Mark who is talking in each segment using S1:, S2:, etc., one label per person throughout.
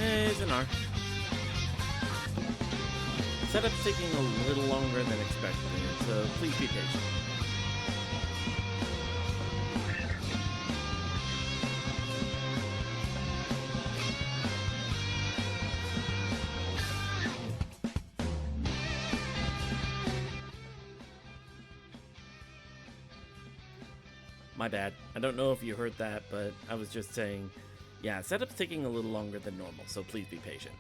S1: It's an hour. Setup's taking a little longer than expected, so please be patient. My bad. I don't know if you heard that, but I was just saying, yeah, setup's taking a little longer than normal, so please be patient.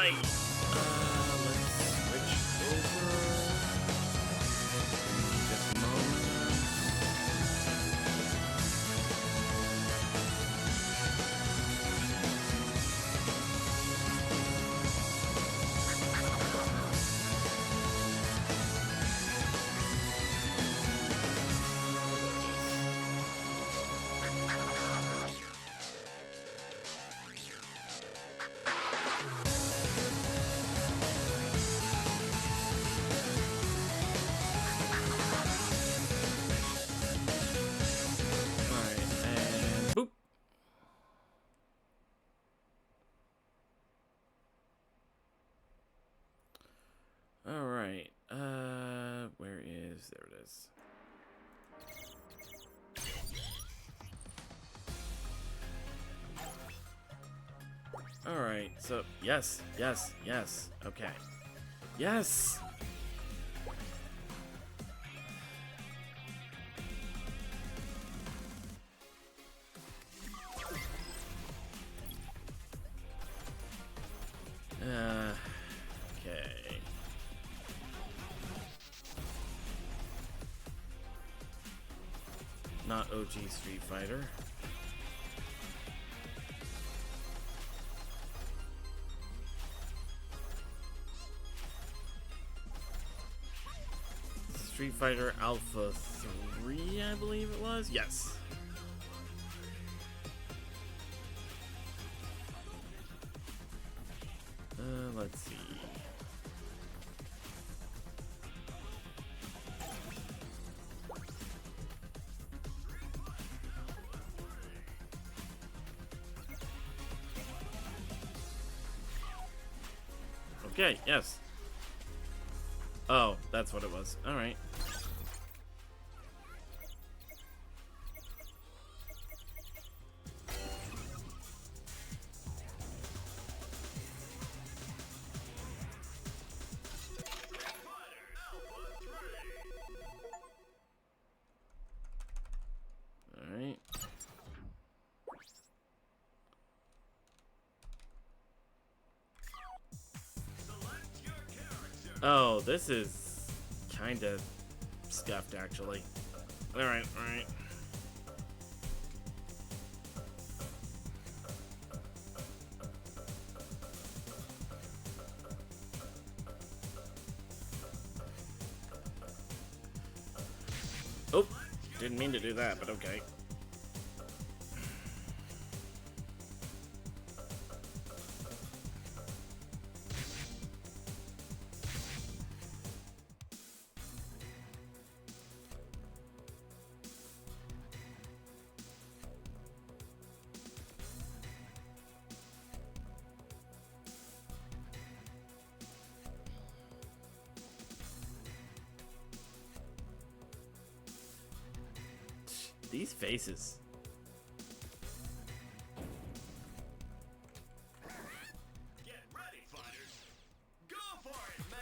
S1: die. Let's switch over. Just a moment. Boop. All right. Where is? There it is. All right. So yes, yes, yes. Okay. Yes. Okay. Not OG Street Fighter. Street Fighter Alpha 3, I believe it was. Yes. Let's see. Okay, yes. Oh, that's what it was. All right. All right. Oh, this is kind of scuffed, actually. All right, all right. Oh, didn't mean to do that, but okay. These faces.
S2: Get ready, fighters. Go for it, man.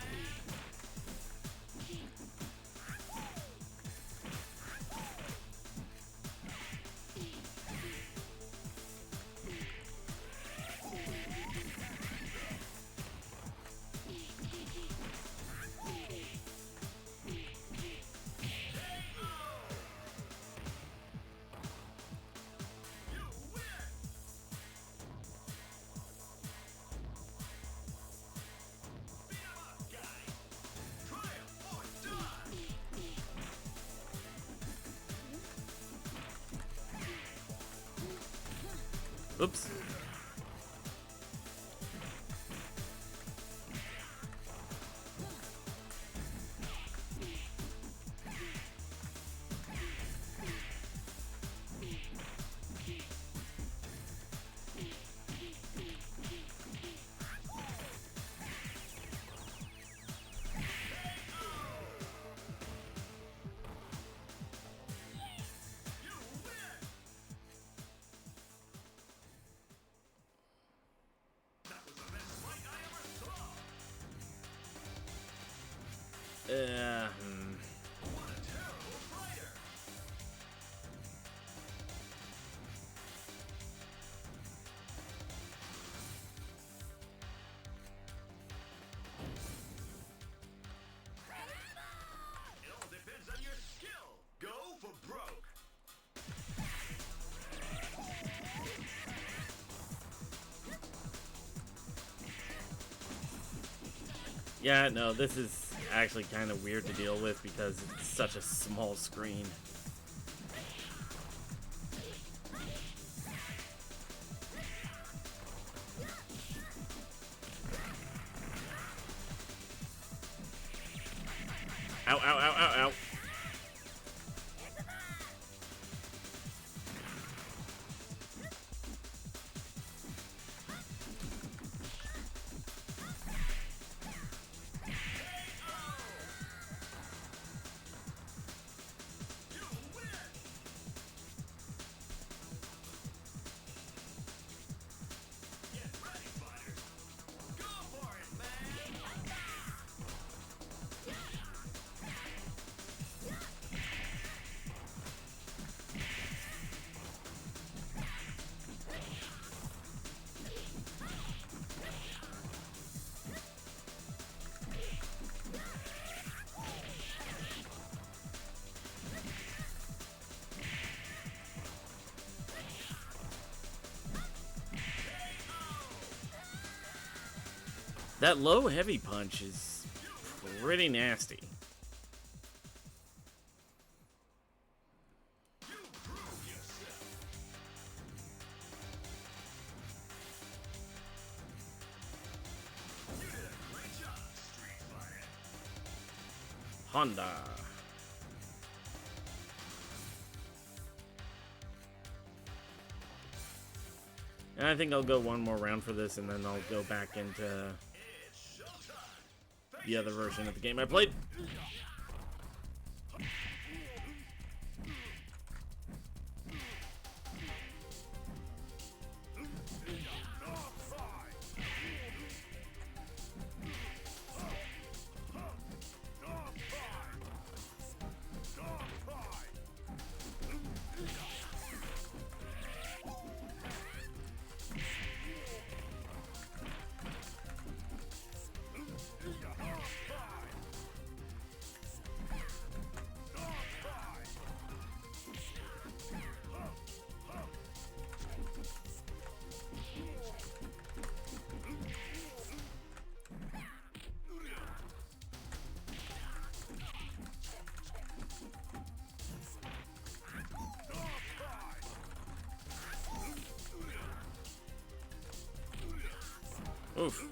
S1: Oops. Hmm. Yeah, no, this is actually kind of weird to deal with because it's such a small screen. Ow, ow, ow, ow, ow. That low heavy punch is pretty nasty. Honda. And I think I'll go one more round for this, and then I'll go back into the other version of the game I played. Oof.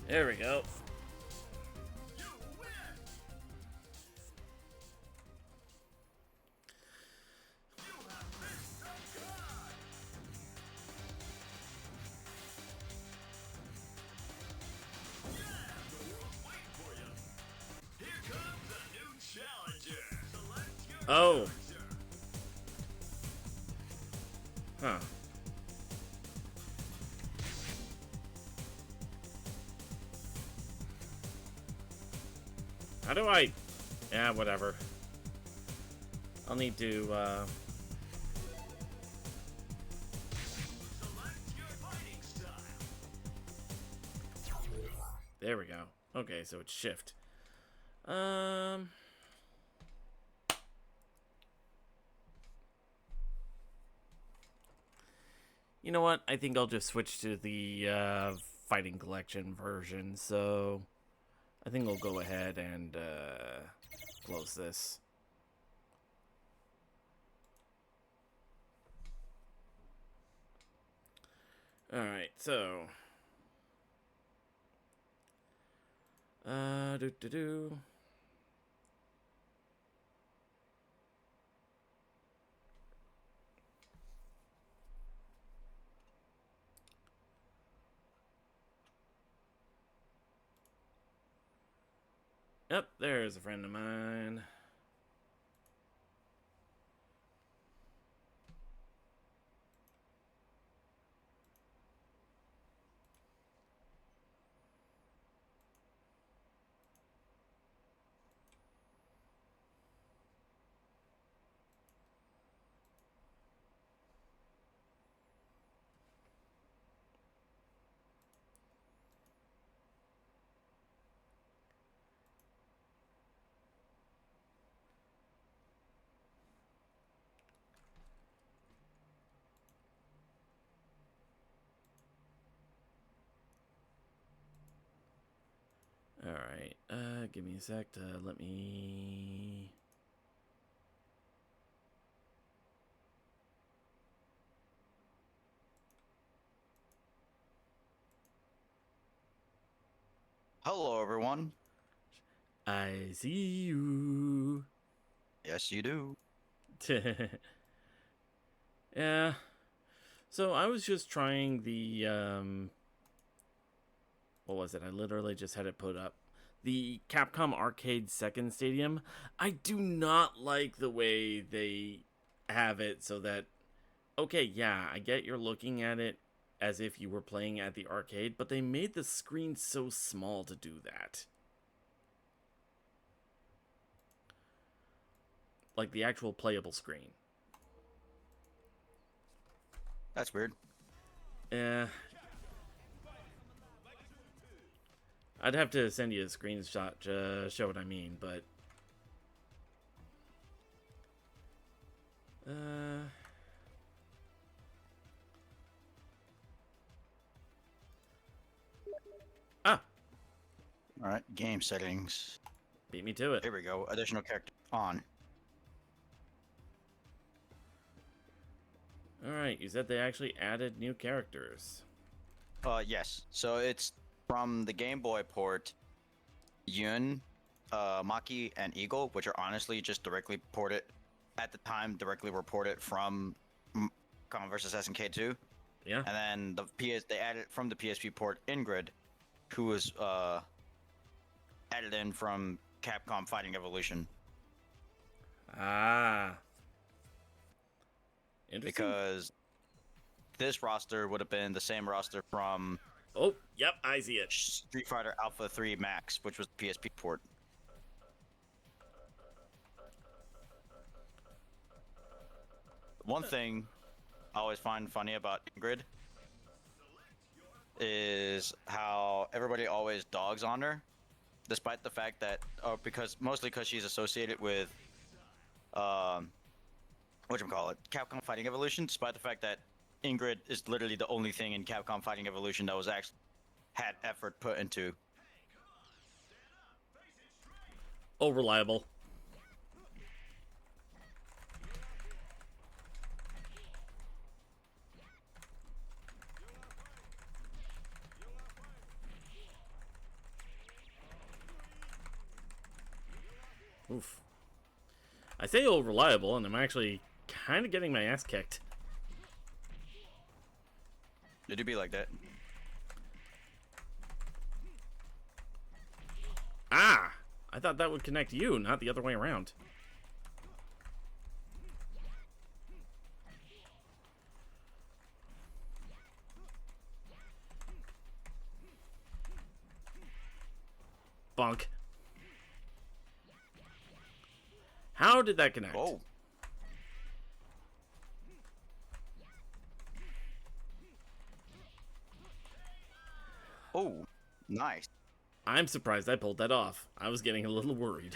S1: There we go. Oh. Huh. How do I... Yeah, whatever. I'll need to,
S2: Select your fighting style.
S1: There we go. Okay, so it's shift. You know what? I think I'll just switch to the fighting collection version. So I think I'll go ahead and close this. All right, so do do do. Yep, there's a friend of mine. All right, give me a sec to let me.
S3: Hello, everyone.
S1: I see you.
S3: Yes, you do.
S1: Yeah. So I was just trying the what was it? I literally just had it put up. The Capcom Arcade Second Stadium. I do not like the way they have it so that okay, yeah, I get you're looking at it as if you were playing at the arcade, but they made the screen so small to do that. Like the actual playable screen.
S3: That's weird.
S1: Yeah. I'd have to send you a screenshot to show what I mean, but ah,
S3: All right, game settings.
S1: beat me to it.
S3: Here we go. Additional character on.
S1: Alright, you said they actually added new characters.
S3: Yes. So it's from the Game Boy port. Yun, Maki, and Eagle, which are honestly just directly ported at the time, directly reported from Common vs. SNK 2.
S1: Yeah?
S3: And then they added from the PSP port Ingrid, who was added in from Capcom Fighting Evolution.
S1: Ah. Interesting.
S3: Because this roster would have been the same roster from
S1: Oh, yep, I see it.
S3: Street Fighter Alpha 3 Max, which was the PSP port. One thing I always find funny about Ingrid is how everybody always dogs on her, despite the fact that, mostly because she's associated with, whatchamacallit, Capcom Fighting Evolution, despite the fact that Ingrid is literally the only thing in Capcom Fighting Evolution that was actually had effort put into.
S1: Oh, reliable. Oof. I say oh, reliable, and I'm actually kind of getting my ass kicked.
S3: It do be like that.
S1: Ah! I thought that would connect you, not the other way around. Bunk. How did that connect?
S3: Oh. Oh, nice.
S1: I'm surprised I pulled that off. I was getting a little worried.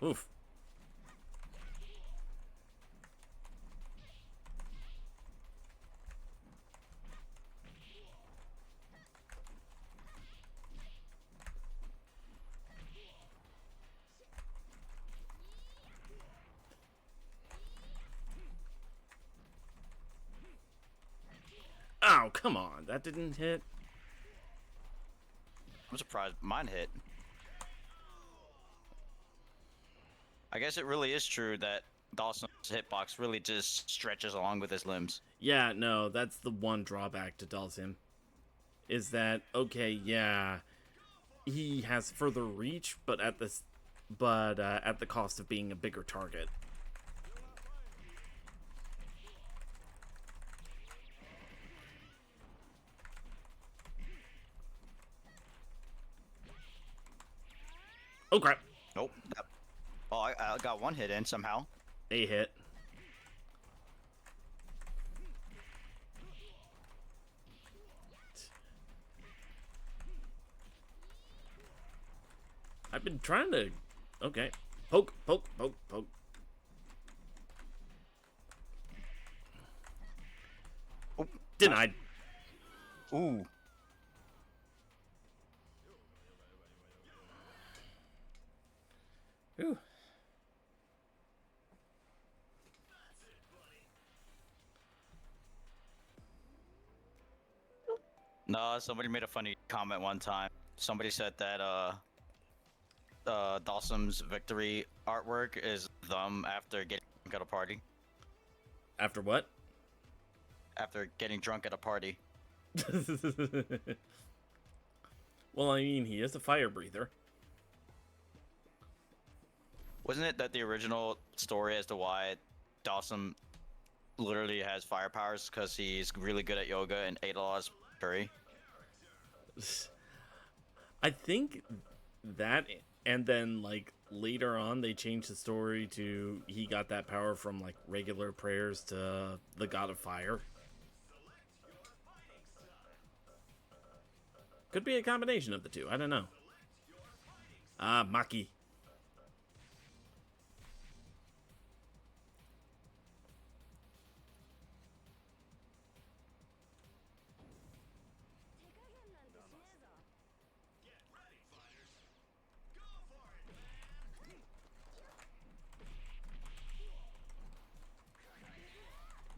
S1: Oof. Ow, come on. That didn't hit.
S3: I'm surprised mine hit. I guess it really is true that Dawson's hitbox really just stretches along with his limbs.
S1: Yeah, no, that's the one drawback to Dalsim. Is that, okay, yeah, he has further reach, but at the cost of being a bigger target. Oh crap!
S3: Nope. Oh, I got one hit in somehow.
S1: A hit. I've been trying to... Okay. Poke, poke, poke, poke.
S3: Oh,
S1: Denied.
S3: ooh.
S1: Ooh.
S3: No, somebody made a funny comment one time. Somebody said that Dawson's victory artwork is them after getting drunk at a party.
S1: After what?
S3: After getting drunk at a party.
S1: Well, I mean, he is a fire breather.
S3: Wasn't it that the original story as to why Dawson literally has fire powers because he's really good at yoga and ate a lot of curry?
S1: I think that, and then, like, later on, they changed the story to he got that power from, like, regular prayers to the god of fire. Could be a combination of the two. I don't know. Ah, Maki.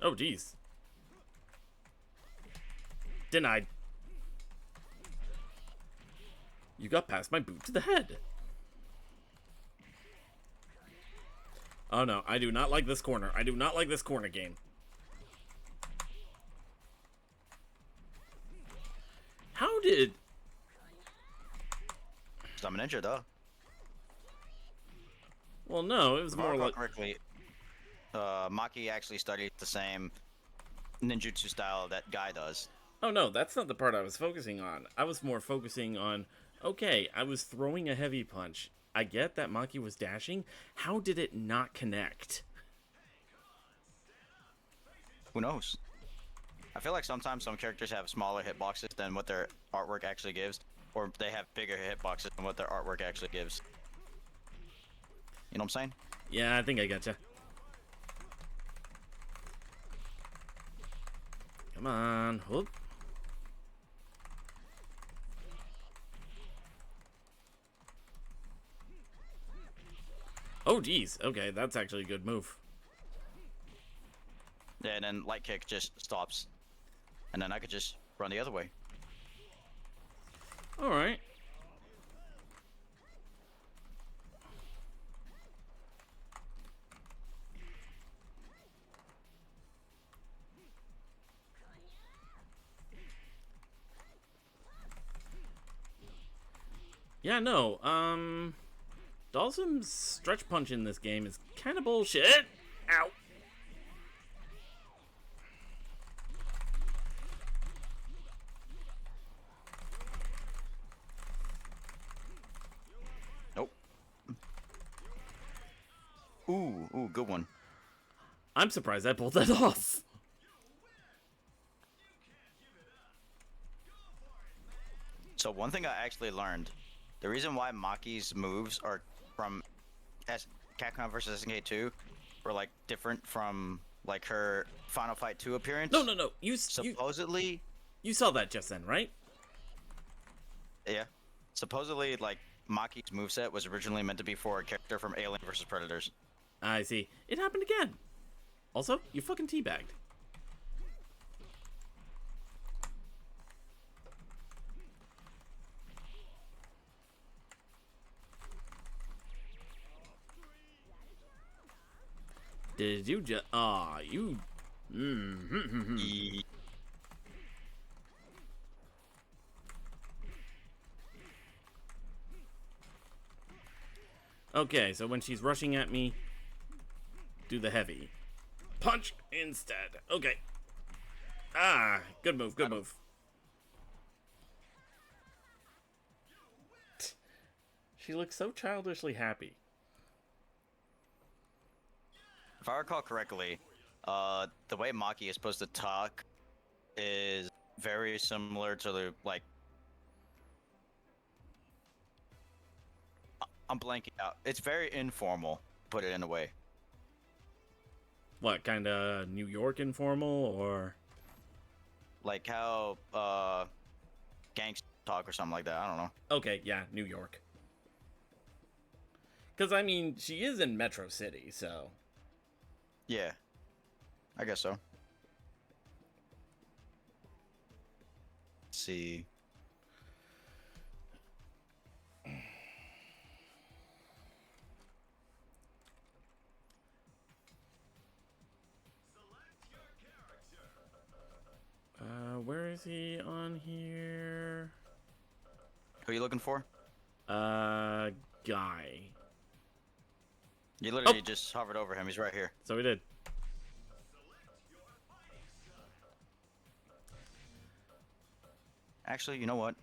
S1: Oh, geez. Denied. You got past my boot to the head. Oh no, I do not like this corner. I do not like this corner game. How did...
S3: I'm an ninja, though.
S1: Well, no, it was
S3: If I
S1: more
S3: recall
S1: like...
S3: correctly, Maki actually studied the same ninjutsu style that Guy does.
S1: Oh no, that's not the part I was focusing on. I was more focusing on, okay, I was throwing a heavy punch. I get that Maki was dashing. How did it not connect?
S3: Who knows? I feel like sometimes some characters have smaller hitboxes than what their artwork actually gives, or they have bigger hitboxes than what their artwork actually gives. You know what I'm saying?
S1: Yeah, I think I gotcha. Come on, whoop. Oh, geez. Okay, that's actually a good move.
S3: Yeah, and then light kick just stops, and then I could just run the other way.
S1: All right. Yeah, no. Dawson's stretch punch in this game is kind of bullshit. Ow.
S3: Nope. Ooh, good one.
S1: I'm surprised I pulled that off.
S3: So one thing I actually learned, the reason why Maki's moves are from Capcom vs SNK 2 were like different from like her Final Fight 2 appearance.
S1: No. You
S3: Supposedly,
S1: saw that just then, right?
S3: yeah. Supposedly, like Maki's moveset was originally meant to be for a character from Alien vs Predators.
S1: I see. It happened again. Also, you fucking teabagged. Did you just... Aw, you... Okay, so when she's rushing at me, do the heavy. Punch instead. Okay. Ah, good move, good move. She looks so childishly happy.
S3: If I recall correctly, the way Maki is supposed to talk is very similar to the like. I'm blanking out. It's very informal. Put it in a way.
S1: What, kind of New York informal, or?
S3: Like how gangs talk or something like that. I don't know.
S1: Okay, yeah, New York. Because, I mean, she is in Metro City, so...
S3: Yeah, I guess so. Let's see.
S1: Where is he on here?
S3: Who are you looking for?
S1: Guy.
S3: You literally just hovered over him. He's right here.
S1: So we did.
S3: Actually, you know what?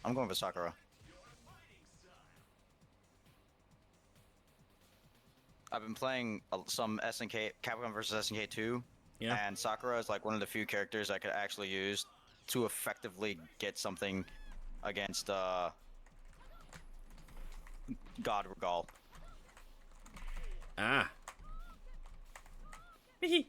S3: I'm going for Sakura. I've been playing some SNK, Capcom vs SNK 2,
S1: Yeah.
S3: and Sakura is like one of the few characters I could actually use to effectively get something against God Regal.
S1: Ah. Hehe.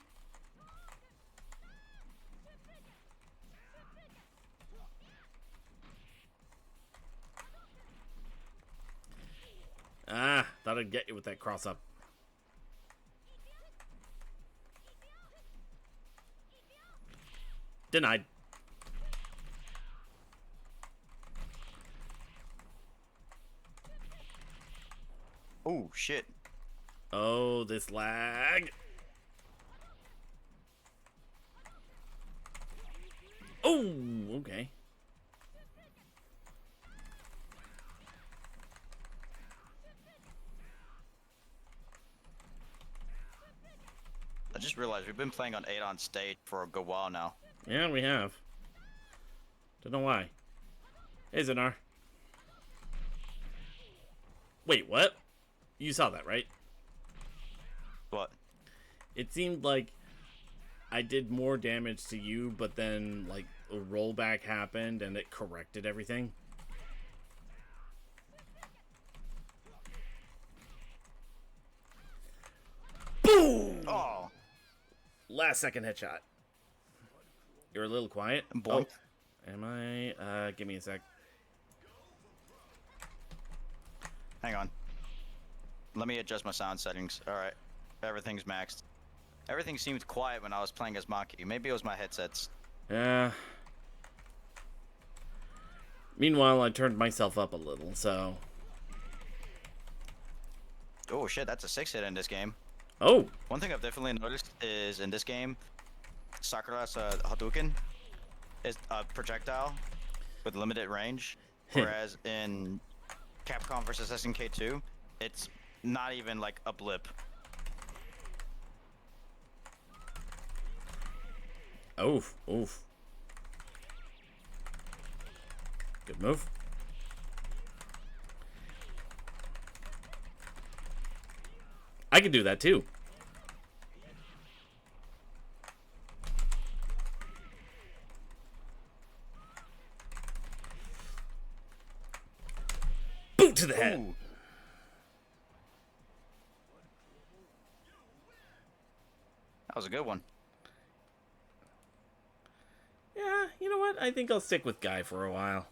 S1: Ah, thought I'd get you with that cross up. Denied.
S3: Oh shit.
S1: Oh, this lag. Oh, okay.
S3: I just realized we've been playing on 8 on stage for a good while now.
S1: Yeah, we have. Don't know why. Hey, Zenar. Wait, what? You saw that, right?
S3: What?
S1: It seemed like I did more damage to you, but then, like, a rollback happened and it corrected everything. Boom!
S3: Oh.
S1: Last second headshot. You're a little quiet.
S3: Boink.
S1: Oh, am I? Give me a sec.
S3: Hang on. Let me adjust my sound settings. Alright. Everything's maxed. Everything seemed quiet when I was playing as Maki. Maybe it was my headsets.
S1: Yeah. Meanwhile, I turned myself up a little, so...
S3: Oh shit, that's a 6-hit in this game.
S1: Oh!
S3: One thing I've definitely noticed is in this game, Sakura's Hadouken is a projectile with limited range, whereas in Capcom versus SNK 2, it's not even like a blip.
S1: Oof, oof. Good move. I can do that too. Boot to the head.
S3: Ooh. That was a good one.
S1: Yeah, you know what? I think I'll stick with Guy for a while.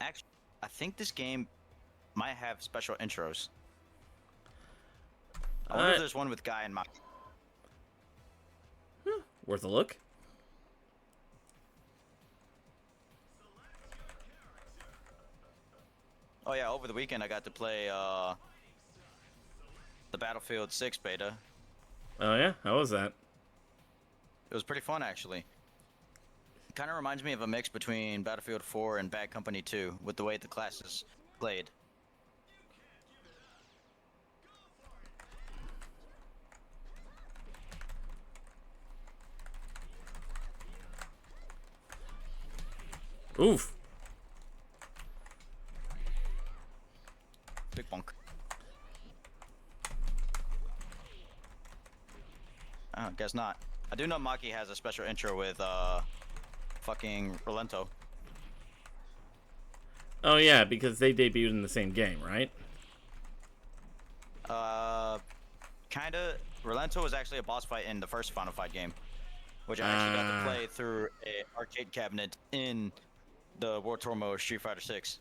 S3: Actually, I think this game might have special intros. I wonder if there's one with Guy and Maki.
S1: Worth a look.
S3: Oh yeah, over the weekend I got to play the Battlefield 6 beta.
S1: Oh yeah? How was that?
S3: It was pretty fun actually. Kind of reminds me of a mix between Battlefield 4 and Bad Company 2 with the way the classes played.
S1: Oof.
S3: Big bunk. Oh, guess not. I do know Maki has a special intro with fucking Rolento.
S1: Oh yeah, because they debuted in the same game, right?
S3: Kinda. Rolento was actually a boss fight in the first Final Fight game, which I actually got to play through an arcade cabinet in the World Tour mode Street Fighter 6.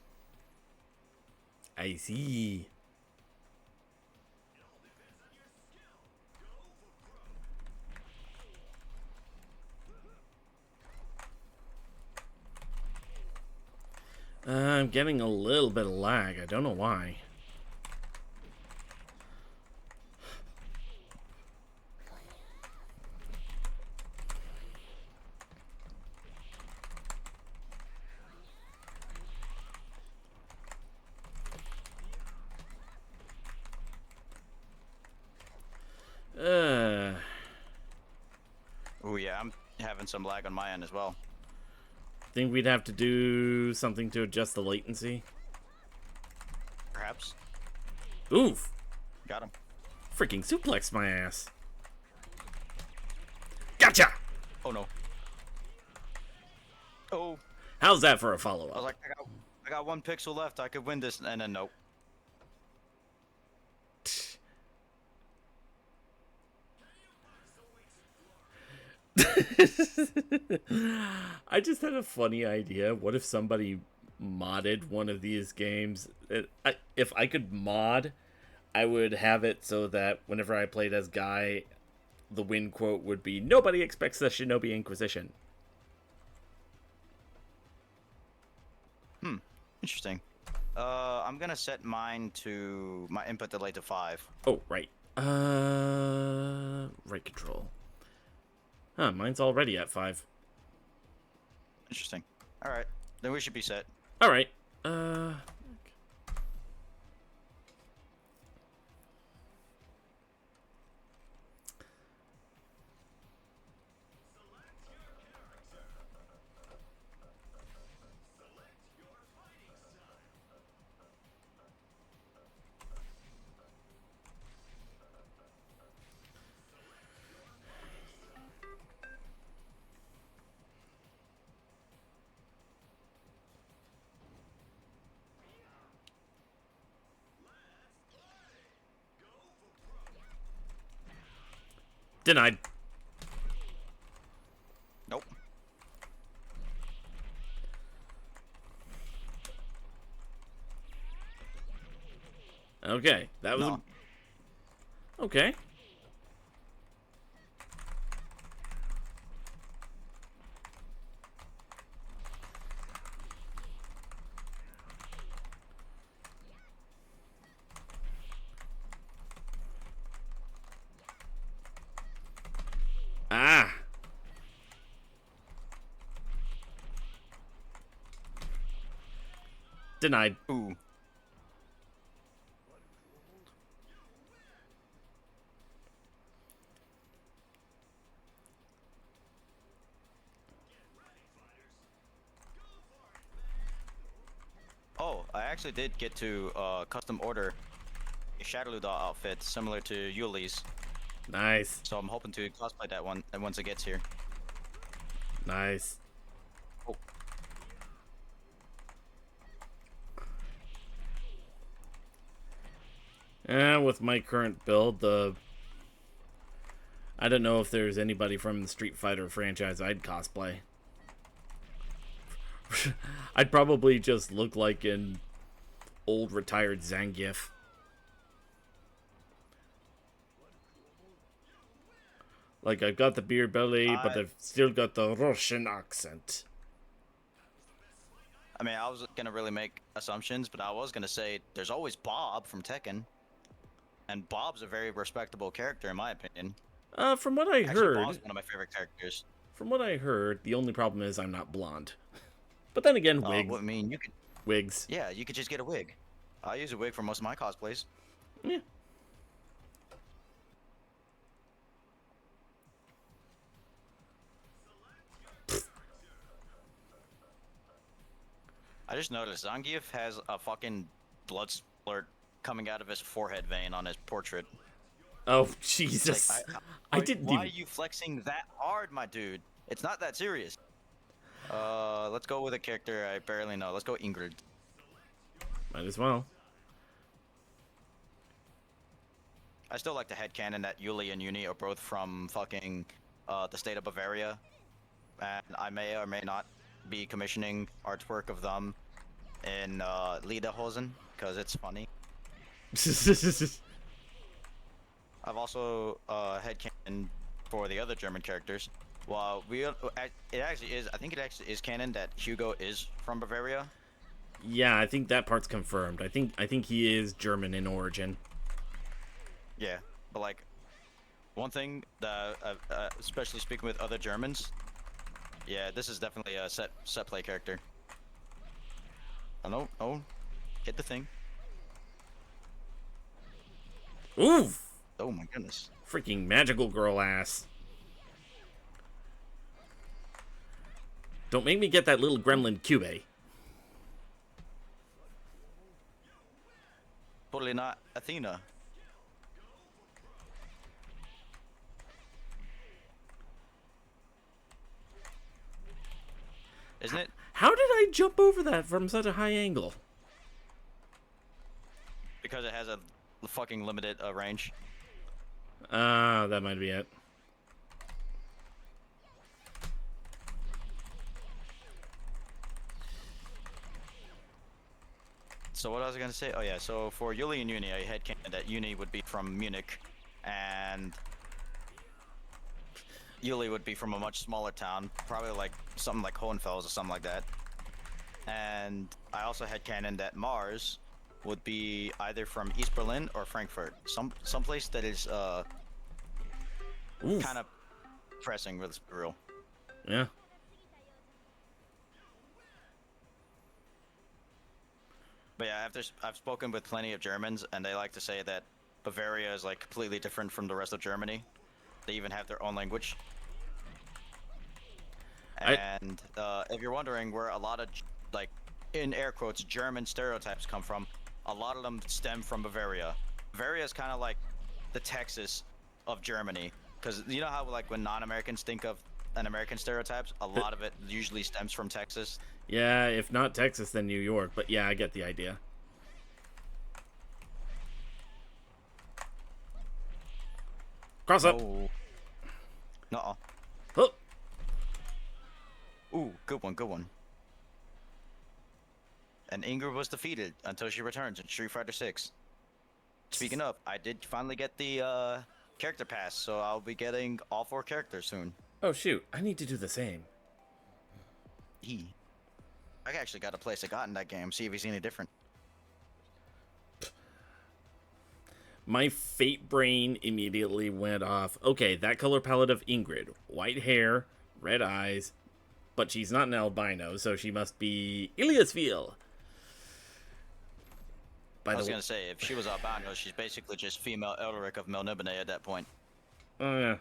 S1: I see. I'm getting a little bit of lag. I don't know why.
S3: Oh yeah, I'm having some lag on my end as well.
S1: Think we'd have to do something to adjust the latency.
S3: Perhaps.
S1: Oof.
S3: Got him.
S1: Freaking suplex my ass. Gotcha!
S3: Oh no. Oh.
S1: How's that for a
S3: I was
S1: follow-up?
S3: like, I got 1 pixel left. I could win this, and then nope.
S1: I just had a funny idea. What if somebody modded one of these games? If I could mod, I would have it so that whenever I played as Guy, the win quote would be, "Nobody expects the Shinobi Inquisition."
S3: Interesting. I'm gonna set mine to my input delay to 5.
S1: Oh, right. Right control. Huh, mine's already at 5.
S3: Interesting. All right, then we should be set.
S1: All right. Denied.
S3: Nope.
S1: Okay, that was
S3: No.
S1: okay. Ah. Denied.
S3: Ooh. Oh, I actually did get to custom order a Shadowloo doll outfit similar to Yuli's,
S1: Nice.
S3: so I'm hoping to cosplay that one and once it gets here.
S1: Nice.
S3: Oh.
S1: With my current build, I don't know if there's anybody from the Street Fighter franchise I'd cosplay. I'd probably just look like an old retired Zangief. Like, I've got the beer belly, but I've still got the Russian accent.
S3: I mean, I was gonna really make assumptions, but I was gonna say there's always Bob from Tekken, and Bob's a very respectable character in my opinion.
S1: From what I
S3: Actually,
S1: heard,
S3: Bob's one of my favorite characters.
S1: the only problem is I'm not blonde. But then again, wigs.
S3: I mean, you could.
S1: Wigs.
S3: Yeah, you could just get a wig. I use a wig for most of my cosplays.
S1: Yeah.
S3: I just noticed Zangief has a fucking blood splurt coming out of his forehead vein on his portrait.
S1: Oh, Jesus.
S3: Like,
S1: I didn't
S3: Why
S1: even...
S3: are you flexing that hard, my dude? It's not that serious. Let's go with a character I barely know. Let's go Ingrid.
S1: Might as well.
S3: I still like the headcanon that Yuli and Uni are both from fucking the state of Bavaria. And I may or may not be commissioning artwork of them in Lederhosen, because it's funny. I've also headcanon for the other German characters. Well, it actually is. I think it actually is canon that Hugo is from Bavaria.
S1: Yeah, I think that part's confirmed. I think he is German in origin.
S3: Yeah, but like, one thing that, especially speaking with other Germans, yeah, this is definitely a set play character. Oh no, hit the thing.
S1: Oof!
S3: Oh my goodness.
S1: Freaking magical girl ass. Don't make me get that little gremlin Cube.
S3: Totally not Athena. Isn't it?
S1: How did I jump over that from such a high angle?
S3: Because it has a fucking limited range.
S1: That might be it.
S3: So what was I gonna say? Oh yeah, so for Yuli and Uni, I headcanon that Uni would be from Munich, and Yuli would be from a much smaller town, probably like something like Hohenfels or something like that. And I also headcanon that Mars would be either from East Berlin or Frankfurt, someplace that is kind of pressing, let's be real.
S1: Yeah.
S3: But yeah, I've spoken with plenty of Germans, and they like to say that Bavaria is like completely different from the rest of Germany. They even have their own language. And if you're wondering where a lot of, like, in air quotes, German stereotypes come from, a lot of them stem from Bavaria. Bavaria is kind of like the Texas of Germany, because you know how like when non-Americans think of an American stereotypes, a lot of it usually stems from Texas.
S1: Yeah, if not Texas, then New York. But yeah, I get the idea. Cross up.
S3: Oh. Uh-oh.
S1: Oh.
S3: Ooh, good one, good one. And Ingrid was defeated until she returns in Street Fighter 6. Speaking of, I did finally get the character pass, so I'll be getting all 4 characters soon.
S1: Oh shoot, I need to do the same.
S3: I actually got to place a got in that game, see if he's any different.
S1: My fate brain immediately went off. Okay, that color palette of Ingrid. White hair, red eyes, but she's not an albino, so she must be Iliasville. By
S3: I
S1: the
S3: was
S1: way,
S3: gonna say, if she was albino, she's basically just female Elric of Melnibone at that point.
S1: oh yeah,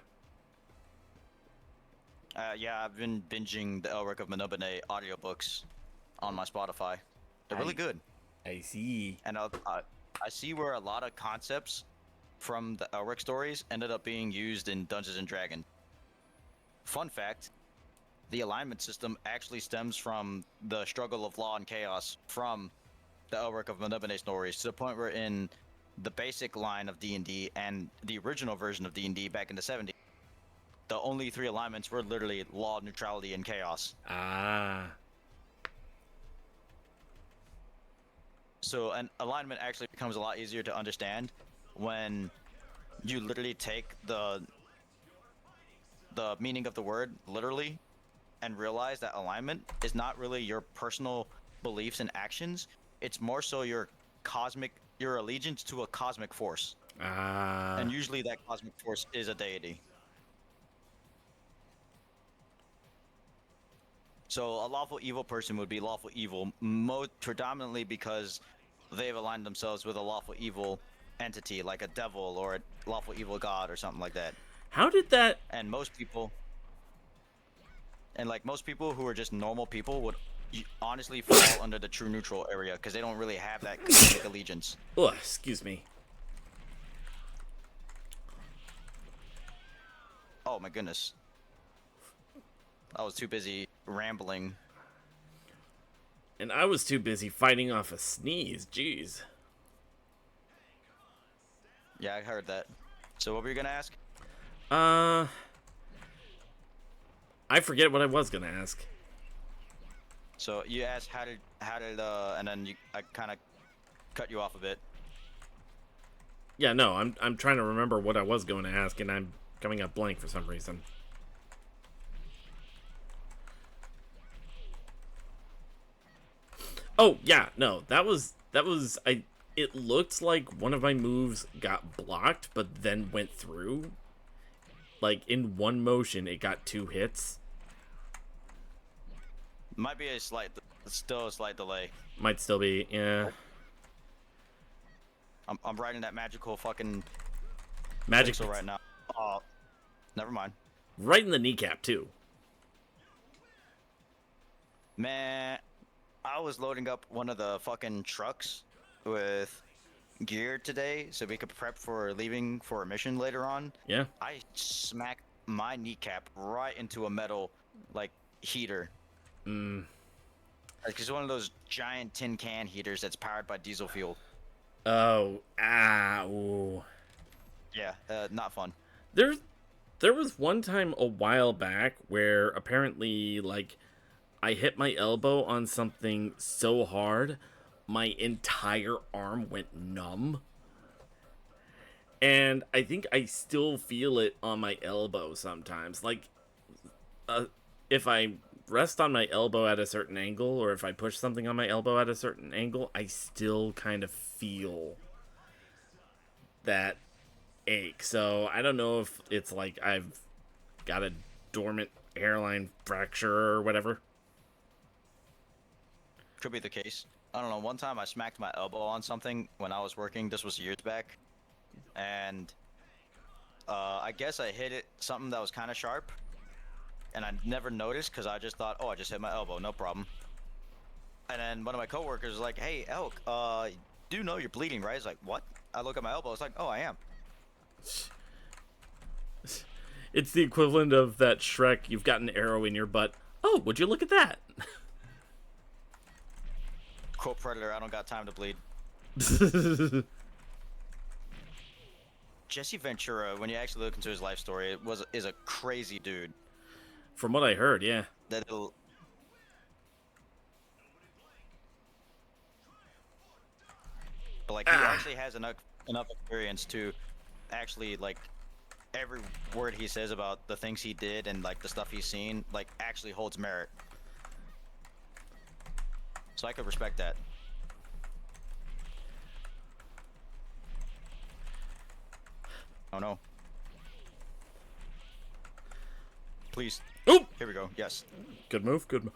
S3: Yeah, I've been binging the Elric of Melnibone audiobooks on my Spotify. They're really good,
S1: I see.
S3: and I see where a lot of concepts from the Elric stories ended up being used in Dungeons and Dragons. Fun fact: the alignment system actually stems from the struggle of law and chaos from the Elric of Melnibone stories, to the point where in the basic line of D&D and the original version of D&D back in the 70s, the only three alignments were literally law, neutrality, and chaos.
S1: Ah,
S3: So an alignment actually becomes a lot easier to understand when you literally take the meaning of the word literally and realize that alignment is not really your personal beliefs and actions. It's more so your allegiance to a cosmic force. And usually that cosmic force is a deity. So a lawful evil person would be lawful evil, predominantly because they've aligned themselves with a lawful evil entity, like a devil or a lawful evil god or something like that.
S1: how did that?
S3: And most people who are just normal people would honestly fall under the true neutral area, because they don't really have that cosmic allegiance.
S1: Oh, excuse me.
S3: Oh my goodness. I was too busy rambling.
S1: And I was too busy fighting off a sneeze. Jeez.
S3: Yeah, I heard that. So what were you gonna ask?
S1: I forget what I was gonna ask.
S3: So you asked how did and then I kind of cut you off a bit.
S1: Yeah, no, I'm trying to remember what I was going to ask, and I'm coming up blank for some reason. Oh yeah, no, that was I. It looked like one of my moves got blocked, but then went through. Like in one motion, it got 2 hits.
S3: Might be still a slight delay.
S1: Might still be, yeah.
S3: I'm riding that magical fucking
S1: Magic
S3: pixel right now. Oh, never mind.
S1: right in the kneecap too.
S3: Man, I was loading up one of the fucking trucks with gear today so we could prep for leaving for a mission later on.
S1: Yeah.
S3: I smacked my kneecap right into a metal, like, heater. Like, it's one of those giant tin can heaters that's powered by diesel fuel.
S1: Oh, ooh.
S3: Yeah, not fun.
S1: There was one time a while back where apparently, like, I hit my elbow on something so hard, my entire arm went numb. And I think I still feel it on my elbow sometimes. Like, if I rest on my elbow at a certain angle, or if I push something on my elbow at a certain angle, I still kind of feel that ache. So I don't know if it's like I've got a dormant hairline fracture or whatever.
S3: Could be the case. I don't know. One time I smacked my elbow on something when I was working. This was years back. And I guess I hit it something that was kind of sharp. And I never noticed because I just thought, oh, I just hit my elbow. No problem. And then one of my coworkers was like, hey, Elk, do know you're bleeding, right? It's like, what? I look at my elbow. It's like, oh, I am.
S1: It's the equivalent of that Shrek, you've got an arrow in your butt. Oh, would you look at that?
S3: Quote Predator, I don't got time to bleed. Jesse Ventura, when you actually look into his life story, is a crazy dude.
S1: From what I heard, yeah.
S3: But like, he actually has enough experience to actually, like, every word he says about the things he did and, like, the stuff he's seen, like, actually holds merit. So I could respect that. Oh no. Please.
S1: Oop!
S3: Here we go. Yes.
S1: Good move, good move.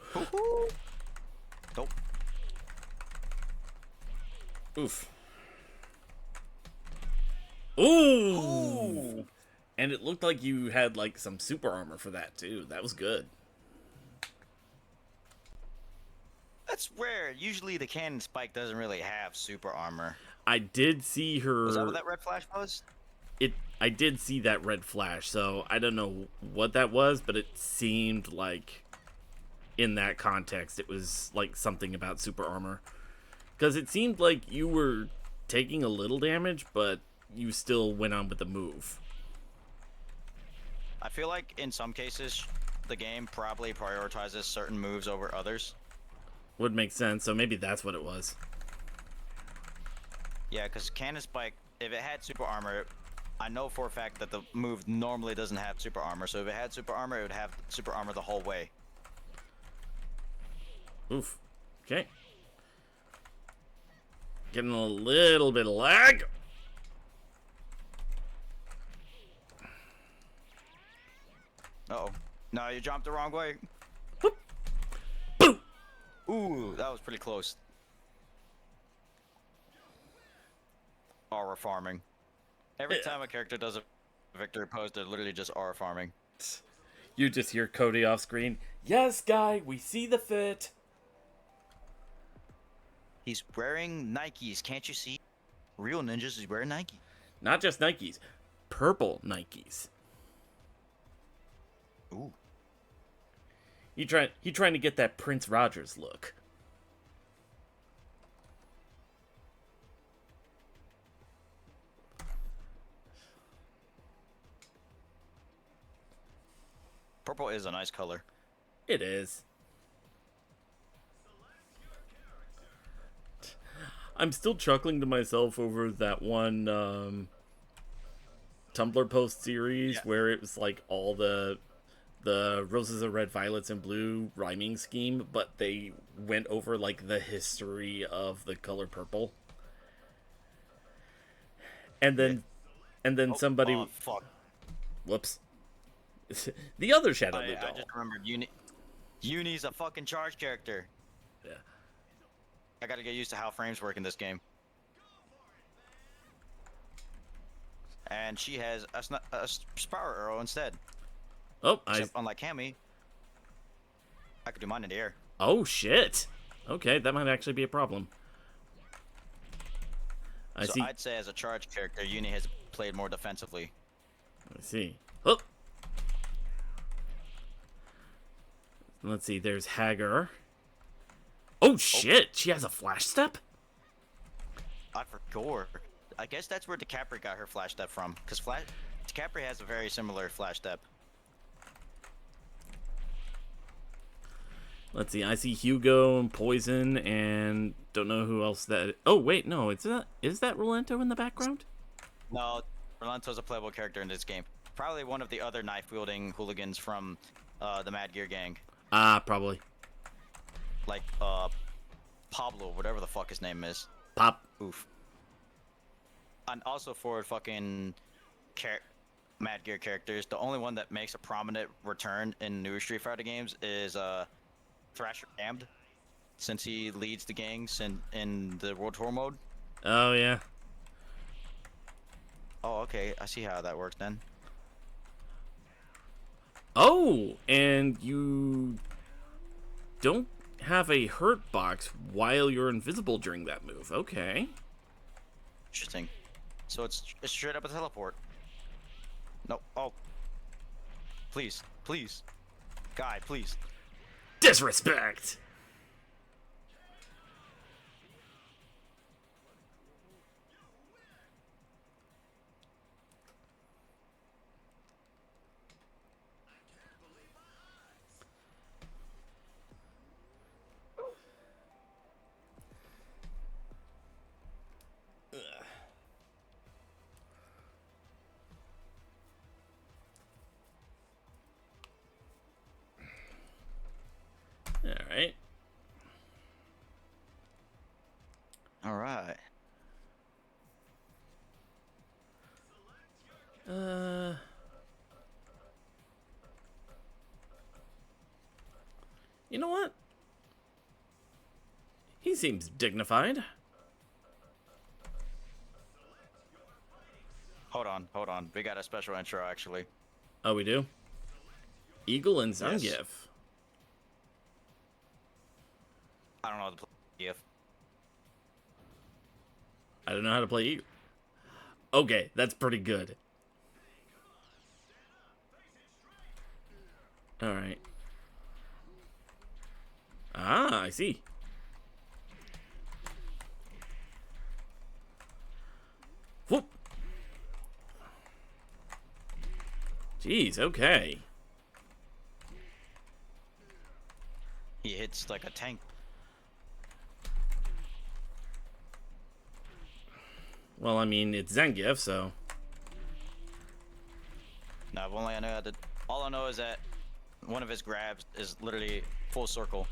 S3: Nope.
S1: Oof. Ooh! And it looked like you had like some super armor for that too. That was good.
S3: That's rare. Usually the cannon spike doesn't really have super armor.
S1: I did see
S3: Was that
S1: her.
S3: what that red flash was?
S1: I did see that red flash, so I don't know what that was, but it seemed like in that context it was like something about super armor. Because it seemed like you were taking a little damage, but you still went on with the move.
S3: I feel like in some cases, the game probably prioritizes certain moves over others.
S1: Would make sense, so maybe that's what it was.
S3: Yeah, because cannon spike, if it had super armor, I know for a fact that the move normally doesn't have super armor. So if it had super armor, it would have super armor the whole way.
S1: Oof. Okay. Getting a little bit of lag.
S3: Uh-oh. No, you jumped the wrong way.
S1: Boom!
S3: Ooh, that was pretty close. Aura farming. Every time a character does a victory pose, they're literally just aura farming.
S1: You just hear Cody off screen. Yes, guy, we see the fit.
S3: He's wearing Nikes, can't you see? Real ninjas is wearing Nike.
S1: Not just Nikes, purple Nikes.
S3: Ooh.
S1: He trying to get that Prince Rogers look.
S3: Purple is a nice color.
S1: It is. I'm still chuckling to myself over that one Tumblr post series where it was like all the roses are red, violets, and blue rhyming scheme, but they went over like the history of the color purple. And then somebody
S3: Oh, fuck.
S1: whoops. The other Shadow Blue
S3: I
S1: doll.
S3: just remembered Uni's a fucking charge character.
S1: Yeah.
S3: I gotta get used to how frames work in this game. And she has a spiral arrow instead.
S1: Oh,
S3: Except unlike Cammy, I could do mine in the air.
S1: Oh shit. Okay, that might actually be a problem. I see.
S3: I'd say as a charge character, Uni has played more defensively.
S1: I see. Oh. Let's see. There's Hagar. Oh shit! She has a flash step.
S3: I forgot. I guess that's where DiCaprio got her flash step from, because DiCaprio has a very similar flash step.
S1: Let's see. I see Hugo and Poison, and don't know who else that. Oh wait, no. Is that Rolento in the background?
S3: No, Rolanto's a playable character in this game. Probably one of the other knife-wielding hooligans from the Mad Gear gang.
S1: Ah, probably.
S3: Like, Pablo, whatever the fuck his name is.
S1: Pop.
S3: Oof. And also for fucking Mad Gear characters, the only one that makes a prominent return in newer Street Fighter games is Thrasher Damned, since he leads the gangs in the World Tour mode.
S1: Oh yeah.
S3: Oh, okay. I see how that works then.
S1: Oh, and you don't have a hurt box while you're invisible during that move. Okay.
S3: Interesting. So it's straight up a teleport. No. Oh. Please. Please. Guy, please.
S1: Disrespect. All right.
S3: All right.
S1: You know what? He seems dignified.
S3: hold on. We got a special intro actually.
S1: Oh, we do? Eagle and
S3: Yes.
S1: Zangief.
S3: I don't know how to play if.
S1: I don't know how to play Eagle. Okay, that's pretty good. Alright. Ah, I see. Whoop. Jeez, okay.
S3: He hits like a tank.
S1: Well, I mean, it's Zangief, so...
S3: No, I've only I know how to. All I know is that one of his grabs is literally full circle.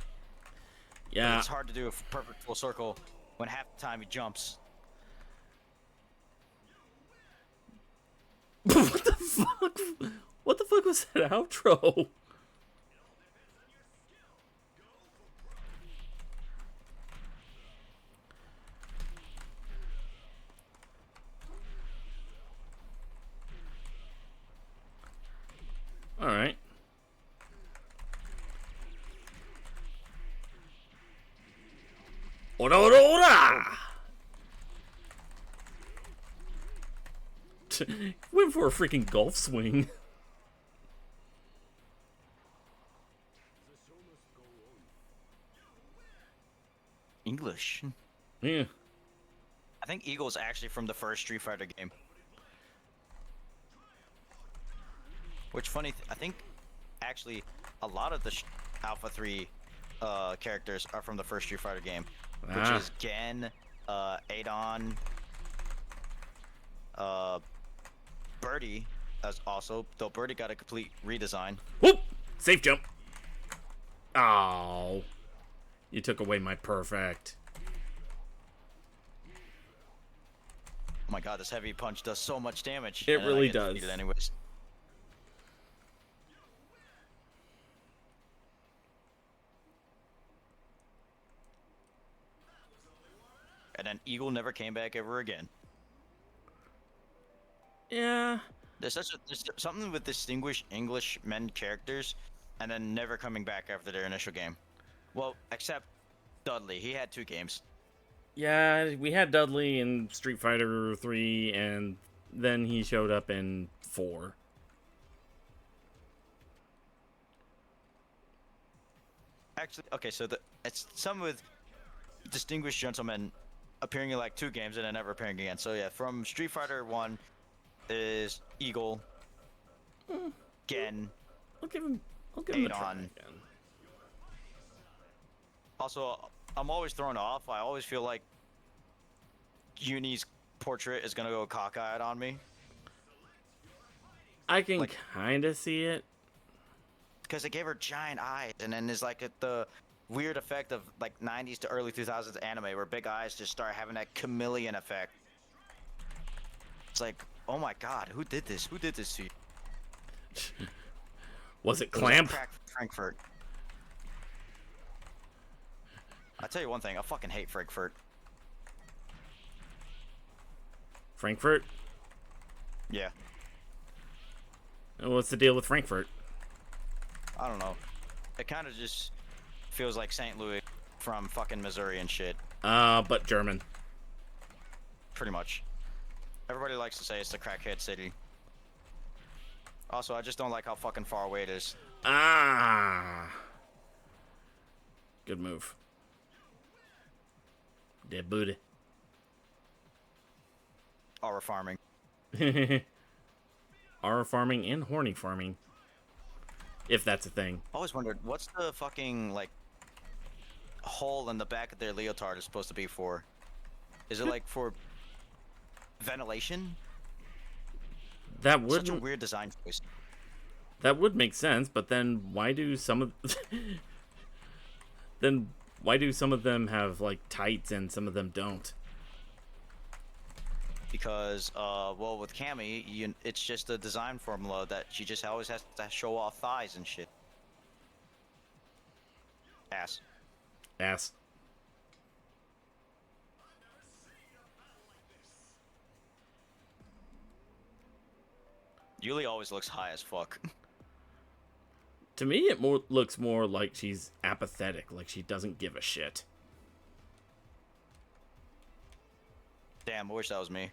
S3: But
S1: Yeah.
S3: it's hard to do a perfect full circle when half the time he jumps.
S1: What the fuck? What the fuck was that outro? Alright. Ora, ora, ora! Went for a freaking golf swing.
S3: English.
S1: Yeah.
S3: I think Eagle's actually from the first Street Fighter game. Which funny, I think actually a lot of the Alpha 3 characters are from the first Street Fighter game, which
S1: Ah.
S3: is Gen, Adon, Birdie, as also, though Birdie got a complete redesign.
S1: Whoop! Safe jump. Oh. You took away my perfect.
S3: Oh my god, this heavy punch does so much damage.
S1: It
S3: and then I
S1: really
S3: get
S1: does.
S3: defeated anyways. And then Eagle never came back ever again.
S1: Yeah.
S3: There's something with distinguished English men characters, and then never coming back after their initial game. Well, except Dudley, he had 2 games.
S1: Yeah, we had Dudley in Street Fighter 3, and then he showed up in 4.
S3: Actually, okay, so it's some with distinguished gentlemen appearing in like 2 games and then never appearing again. So yeah, from Street Fighter 1 is Eagle, Gen.
S1: I'll give him a try
S3: Adon.
S1: again.
S3: Also, I'm always thrown off. I always feel like Uni's portrait is gonna go cockeyed on me.
S1: I can
S3: Like-
S1: kind of see it.
S3: Because they gave her giant eyes, and then there's like the weird effect of like 90s to early 2000s anime where big eyes just start having that chameleon effect. It's like, oh my god, who did this? Who did this to you?
S1: Was it
S3: It was
S1: Clamp?
S3: Crack Frankfurt. I tell you one thing, I fucking hate Frankfurt.
S1: Frankfurt?
S3: Yeah,
S1: What's the deal with Frankfurt?
S3: I don't know. It kind of just feels like St. Louis from fucking Missouri and shit.
S1: But German.
S3: Pretty much. Everybody likes to say it's the crackhead city. Also, I just don't like how fucking far away it is.
S1: Ah. Good move. Dead booty.
S3: Aura farming.
S1: Aura farming and horny farming. If that's a thing.
S3: I always wondered, what's the fucking, like, hole in the back of their leotard is supposed to be for? Is it, like, for ventilation?
S1: That
S3: Such a
S1: wouldn't
S3: weird design choice.
S1: that would make sense, but then why do some of then why do some of them have like tights and some of them don't?
S3: Because, well, with Cammy, it's just a design formula that she just always has to show off thighs and shit. Ass.
S1: Ass.
S3: Yuli always looks high as fuck.
S1: To me, it looks more like she's apathetic, like she doesn't give a shit.
S3: Damn, I wish that was me.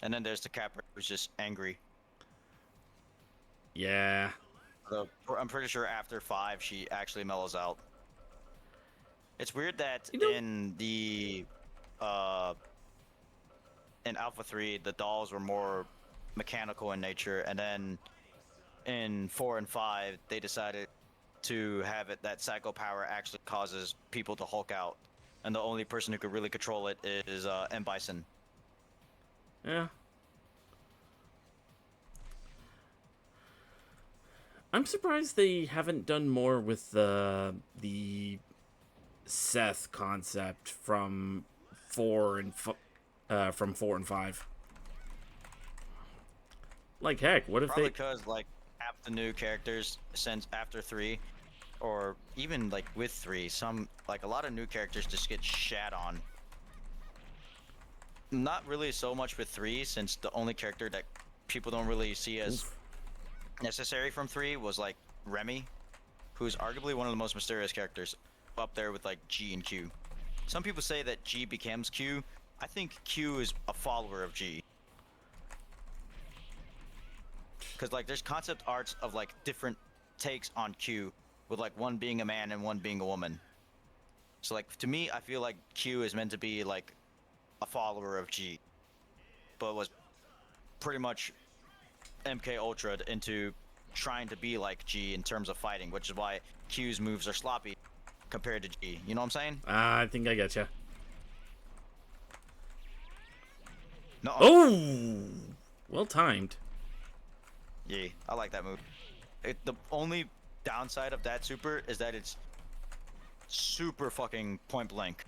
S3: And then there's the Capra who's just angry.
S1: Yeah.
S3: So I'm pretty sure after 5 she actually mellows out. It's weird that in the in Alpha 3 the dolls were more mechanical in nature, and then in 4 and 5 they decided to have it that psycho power actually causes people to Hulk out, and the only person who could really control it is M. Bison.
S1: Yeah. I'm surprised they haven't done more with the Seth concept from 4 and 5. Like heck, what if
S3: Probably
S1: they?
S3: because like half the new characters since after 3, or even like with 3, some like a lot of new characters just get shat on. Not really so much with 3, since the only character that people don't really see as necessary from 3 was like Remy, who's arguably one of the most mysterious characters, up there with like G and Q. Some people say that G becomes Q. I think Q is a follower of G. Because like there's concept arts of like different takes on Q, with like one being a man and one being a woman. So like to me, I feel like Q is meant to be like a follower of G, but was pretty much MK Ultra'd into trying to be like G in terms of fighting, which is why Q's moves are sloppy compared to G. You know what I'm saying?
S1: I think I getcha.
S3: No.
S1: Oh, well timed.
S3: Yeah, I like that move. The only downside of that super is that it's super fucking point blank.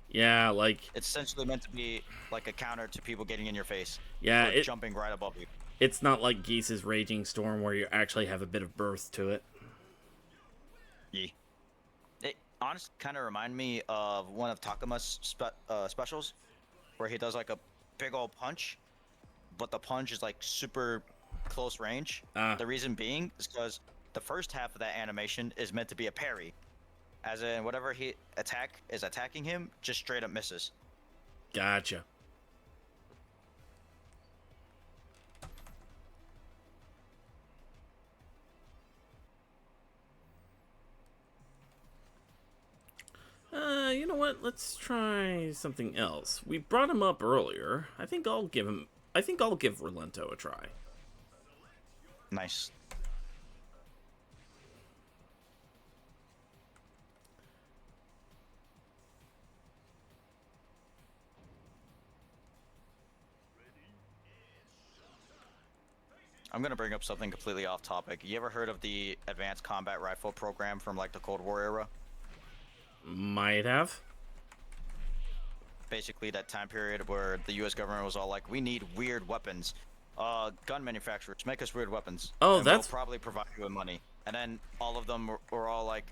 S1: Yeah, like
S3: It's essentially meant to be like a counter to people getting in your face.
S1: yeah,
S3: or jumping right above you.
S1: It's not like Geese's Raging Storm where you actually have a bit of burst to it.
S3: Yeah. It honestly kind of reminded me of one of Takama's specials, where he does like a big old punch, but the punch is like super close range. The reason being is because the first half of that animation is meant to be a parry, as in whatever he is attacking him, just straight up misses.
S1: Gotcha. You know what? Let's try something else. We brought him up earlier. I think I'll give Relento a try.
S3: Nice. I'm gonna bring up something completely off topic. You ever heard of the Advanced Combat Rifle program from like the Cold War era?
S1: Might have.
S3: Basically that time period where the US government was all like, we need weird weapons. Gun manufacturers, make us weird weapons.
S1: Oh,
S3: and
S1: that's...
S3: we'll probably provide you with money. And then all of them were all like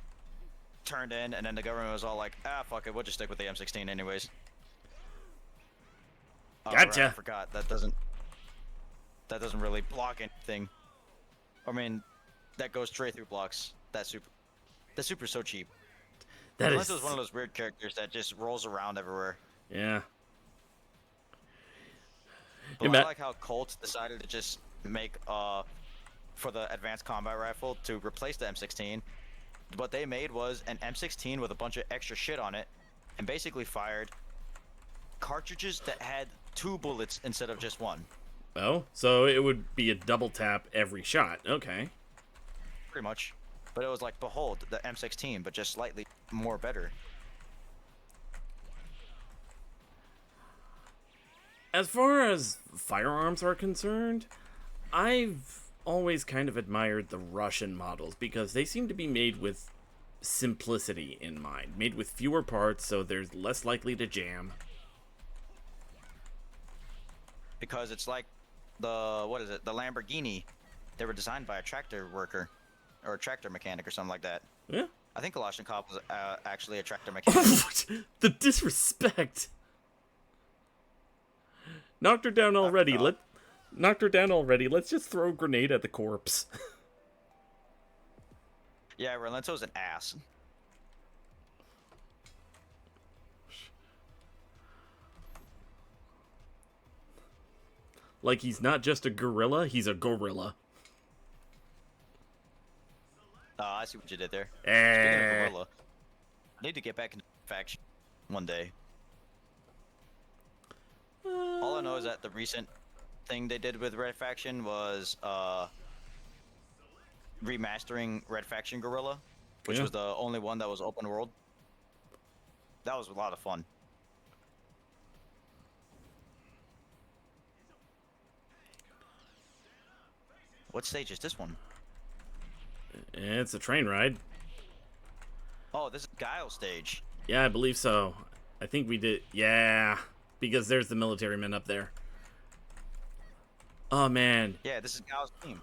S3: turned in, and then the government was all like, ah, fuck it, we'll just stick with the M16 anyways.
S1: Gotcha.
S3: Right, I forgot. That doesn't really block anything. I mean, that goes straight through blocks. That super's so cheap. Unless it was one of those weird characters that just rolls around everywhere.
S1: Yeah.
S3: But I like how Colt decided to just make for the Advanced Combat Rifle to replace the M16. What they made was an M16 with a bunch of extra shit on it, and basically fired cartridges that had 2 bullets instead of just 1.
S1: Oh, so it would be a double tap every shot. Okay.
S3: Pretty much. But it was like, behold, the M16, but just slightly more better.
S1: As far as firearms are concerned, I've always kind of admired the Russian models because they seem to be made with simplicity in mind. Made with fewer parts, so there's less likely to jam.
S3: Because it's like the Lamborghini. They were designed by a tractor worker or a tractor mechanic or something like that.
S1: Yeah.
S3: I think Kalashnikov was actually a tractor mechanic.
S1: The disrespect. Knocked her down already. Knocked her down already. Let's just throw a grenade at the corpse.
S3: Yeah, Relento's an ass.
S1: Like he's not just a gorilla, he's a gorilla.
S3: Oh, I see what you did there. Speaking
S1: Eh.
S3: of gorilla, I need to get back into faction one day. All I know is that the recent thing they did with Red Faction was remastering Red Faction Gorilla, which
S1: Yeah.
S3: was the only one that was open world. That was a lot of fun. What stage is this one?
S1: It's a train ride.
S3: Oh, this is Guile stage.
S1: Yeah, I believe so. I think we did. Yeah, because there's the military men up there. Oh man,
S3: Yeah, this is Guile's team.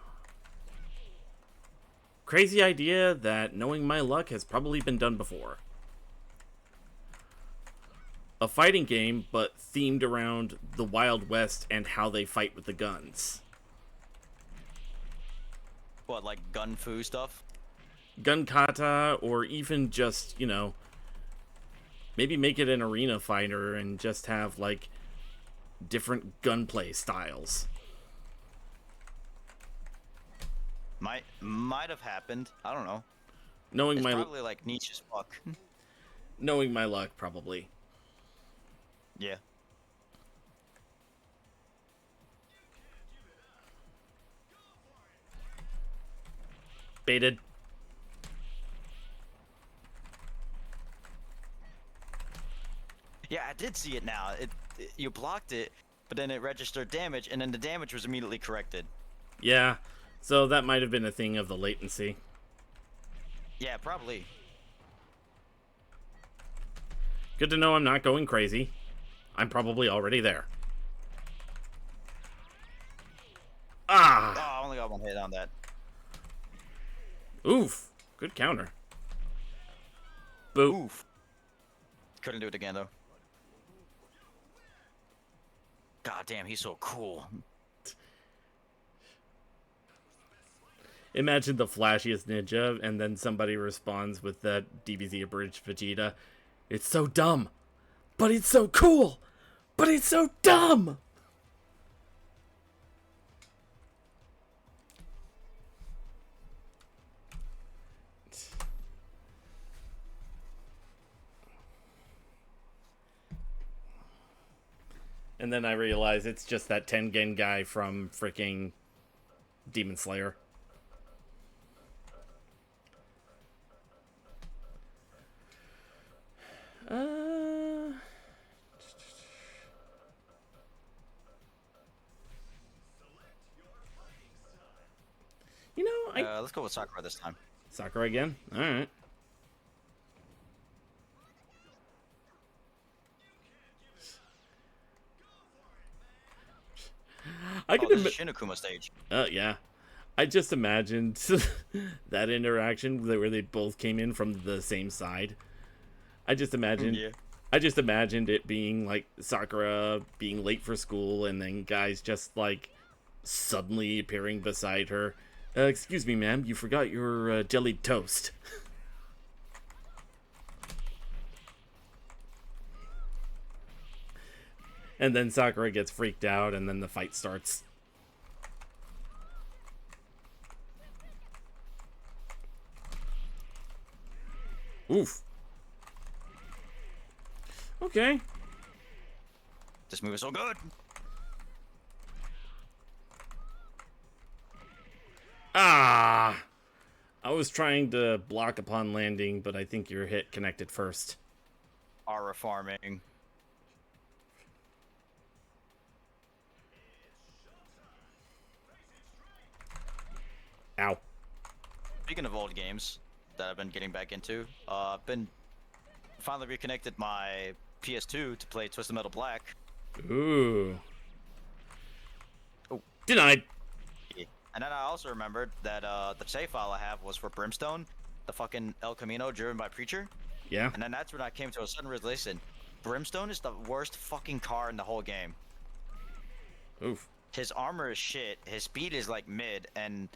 S1: crazy idea that knowing my luck has probably been done before. A fighting game, but themed around the Wild West and how they fight with the guns.
S3: What, like gun fu stuff?
S1: Gun kata, or even just, maybe make it an arena fighter and just have, like, different gunplay styles.
S3: Might have happened. I don't know.
S1: Knowing
S3: It's
S1: my
S3: probably like niche as fuck.
S1: knowing my luck, probably.
S3: Yeah.
S1: Baited.
S3: Yeah, I did see it now. You blocked it, but then it registered damage, and then the damage was immediately corrected.
S1: Yeah, so that might have been a thing of the latency.
S3: Yeah, probably.
S1: Good to know I'm not going crazy. I'm probably already there. Ah!
S3: Oh, I only got one hit on that.
S1: Oof. Good counter. Boop.
S3: Oof. Couldn't do it again though. God damn, he's so cool.
S1: Imagine the flashiest ninja, and then somebody responds with that DBZ abridged Vegeta. It's so dumb, but it's so cool, but it's so dumb! And then I realize it's just that Tengen guy from freaking Demon Slayer.
S3: Let's go with Sakura this time.
S1: Sakura again? Alright. I
S3: Oh,
S1: can
S3: this is Shinokuma stage.
S1: yeah. I just imagined that interaction where they both came in from the same side. I just imagined
S3: Yeah.
S1: I just imagined it being like Sakura being late for school and then guys just like suddenly appearing beside her. Excuse me, ma'am, you forgot your jellied toast. And then Sakura gets freaked out and then the fight starts. Oof. Okay.
S3: This move is so good.
S1: Ah! I was trying to block upon landing, but I think your hit connected first.
S3: Aura farming.
S1: Ow.
S3: Speaking of old games that I've been getting back into, I've been finally reconnected my PS2 to play Twisted Metal Black.
S1: Ooh.
S3: Oh.
S1: Denied.
S3: And then I also remembered that the save file I have was for Brimstone, the fucking El Camino driven by Preacher.
S1: Yeah.
S3: And then that's when I came to a sudden realization. Brimstone is the worst fucking car in the whole game.
S1: Oof.
S3: His armor is shit, his speed is like mid, and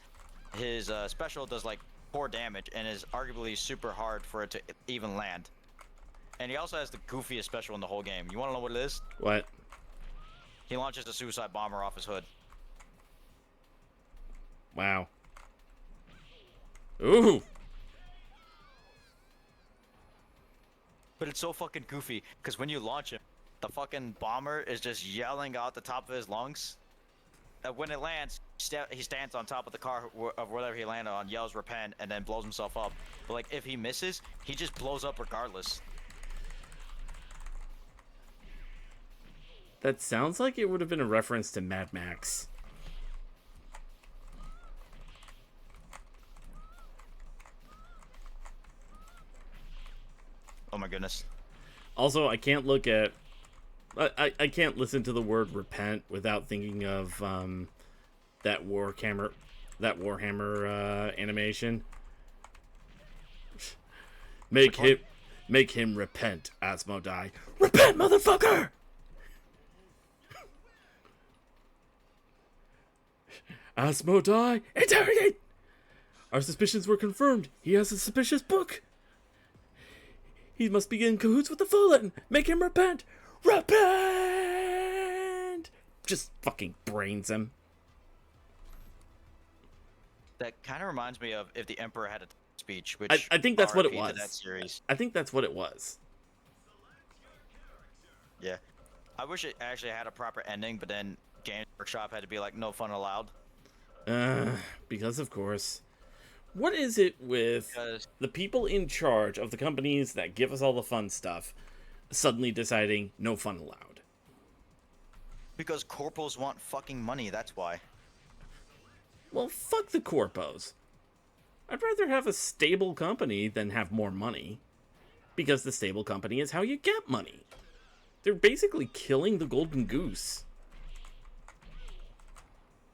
S3: his special does like poor damage and is arguably super hard for it to even land. And he also has the goofiest special in the whole game. You want to know what it is?
S1: What?
S3: He launches a suicide bomber off his hood.
S1: Wow. Ooh.
S3: But it's so fucking goofy, because when you launch him, the fucking bomber is just yelling out the top of his lungs. And when it lands, he stands on top of the car of whatever he landed on, yells repent, and then blows himself up. But like, if he misses, he just blows up regardless.
S1: That sounds like it would have been a reference to Mad Max.
S3: Oh my goodness.
S1: Also, I can't look at... I can't listen to the word repent without thinking of that Warhammer animation. Make him repent, Asmodai. Repent, motherfucker! Asmodai, interrogate! Our suspicions were confirmed. He has a suspicious book. He must be in cahoots with the Fallen. Make him repent. Repent! Just fucking brains him.
S3: That kind of reminds me of if the Emperor had a speech, which
S1: I think that's what it
S3: RIP to
S1: was.
S3: that series.
S1: I think that's what it was.
S3: Yeah. I wish it actually had a proper ending, but then Games Workshop had to be like, no fun allowed.
S1: Because of course. What is it with
S3: Because
S1: the people in charge of the companies that give us all the fun stuff suddenly deciding no fun allowed?
S3: Because corporals want fucking money, that's why.
S1: Well, fuck the corpos. I'd rather have a stable company than have more money. Because the stable company is how you get money. They're basically killing the golden goose.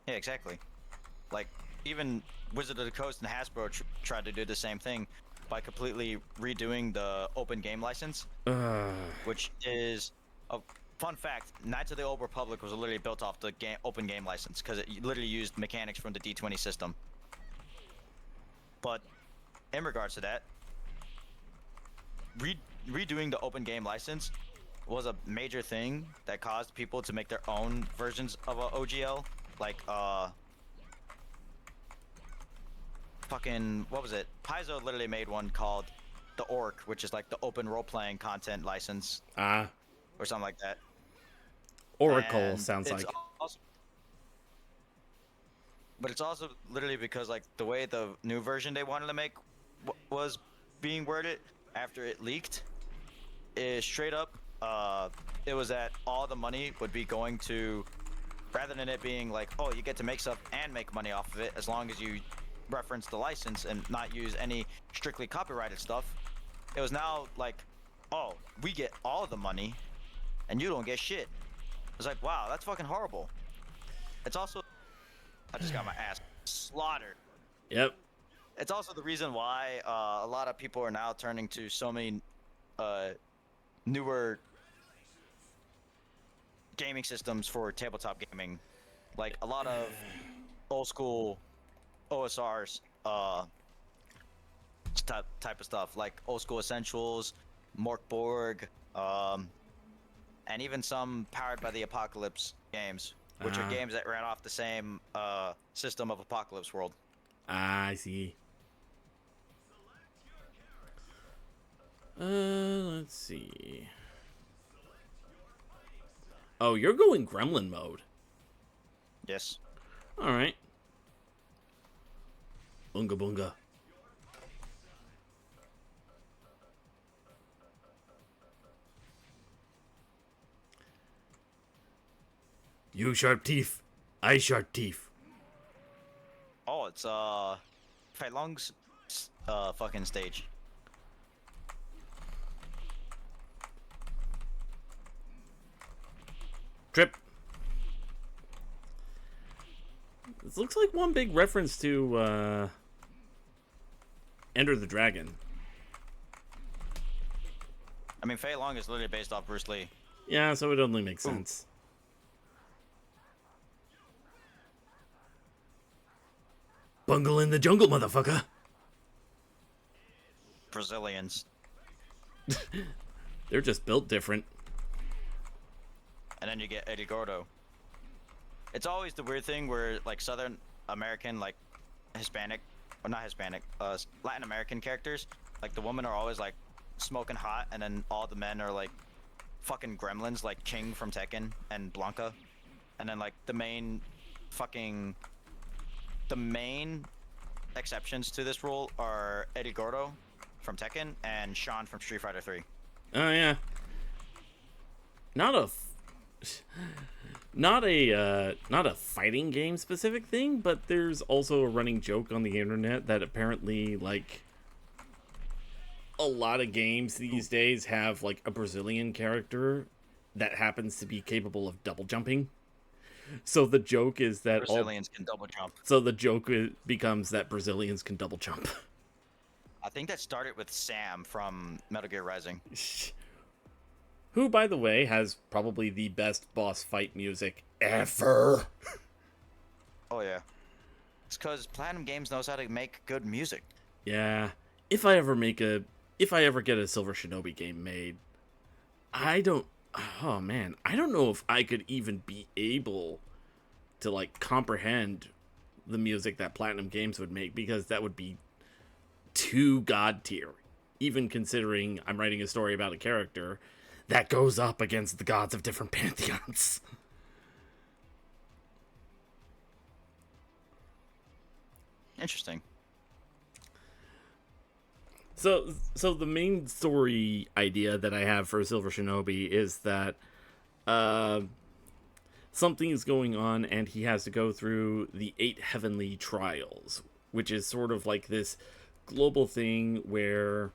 S3: Yeah, exactly. Like, even Wizard of the Coast and Hasbro tried to do the same thing by completely redoing the open game license, which is a fun fact. Knights of the Old Republic was literally built off the open game license because it literally used mechanics from the D20 system. But in regards to that, redoing the open game license was a major thing that caused people to make their own versions of a OGL, like fucking, what was it? Paizo literally made one called the Orc, which is like the open role-playing content license or something like that.
S1: Oracle
S3: And
S1: sounds like.
S3: But it's also literally because like the way the new version they wanted to make was being worded after it leaked is straight up it was that all the money would be going to, rather than it being like, oh, you get to make stuff and make money off of it as long as you reference the license and not use any strictly copyrighted stuff. It was now like, oh, we get all the money and you don't get shit. It's like, wow, that's fucking horrible. It's also, I just got my ass slaughtered.
S1: Yep.
S3: It's also the reason why a lot of people are now turning to so many newer gaming systems for tabletop gaming. Like a lot of old school OSRs type of stuff, like Old School Essentials, Mork Borg, and even some Powered by the Apocalypse games, which are games that ran off the same system of Apocalypse World.
S1: I see. Let's see. Oh, you're going gremlin mode.
S3: Yes.
S1: Alright. Bunga bunga. You sharp teeth. I sharp teeth.
S3: Oh, it's Fei Long's fucking stage.
S1: Trip. This looks like one big reference to Enter the Dragon.
S3: I mean, Fei Long is literally based off Bruce Lee.
S1: Yeah, so it only makes sense. Bungle in the jungle, motherfucker.
S3: Brazilians.
S1: They're just built different.
S3: And then you get Eddie Gordo. It's always the weird thing where, like, Southern American, like, Hispanic, or not Hispanic, Latin American characters, like, the women are always, like, smoking hot, and then all the men are, like, fucking gremlins, like King from Tekken and Blanca. And then, like, the main exceptions to this rule are Eddie Gordo from Tekken and Sean from Street Fighter 3.
S1: Oh, yeah. Not a fighting game specific thing, but there's also a running joke on the internet that apparently, like, a lot of games these days have, like, a Brazilian character that happens to be capable of double jumping. So the joke is that
S3: Brazilians can double jump.
S1: So the joke becomes that Brazilians can double jump.
S3: I think that started with Sam from Metal Gear Rising.
S1: Who, by the way, has probably the best boss fight music ever.
S3: Oh yeah. It's because Platinum Games knows how to make good music.
S1: Yeah. If I ever get a Silver Shinobi game made, I don't know if I could even be able to, like, comprehend the music that Platinum Games would make, because that would be too god tier. Even considering I'm writing a story about a character that goes up against the gods of different pantheons.
S3: Interesting.
S1: So the main story idea that I have for Silver Shinobi is that something is going on and he has to go through the 8 heavenly trials, which is sort of like this global thing where,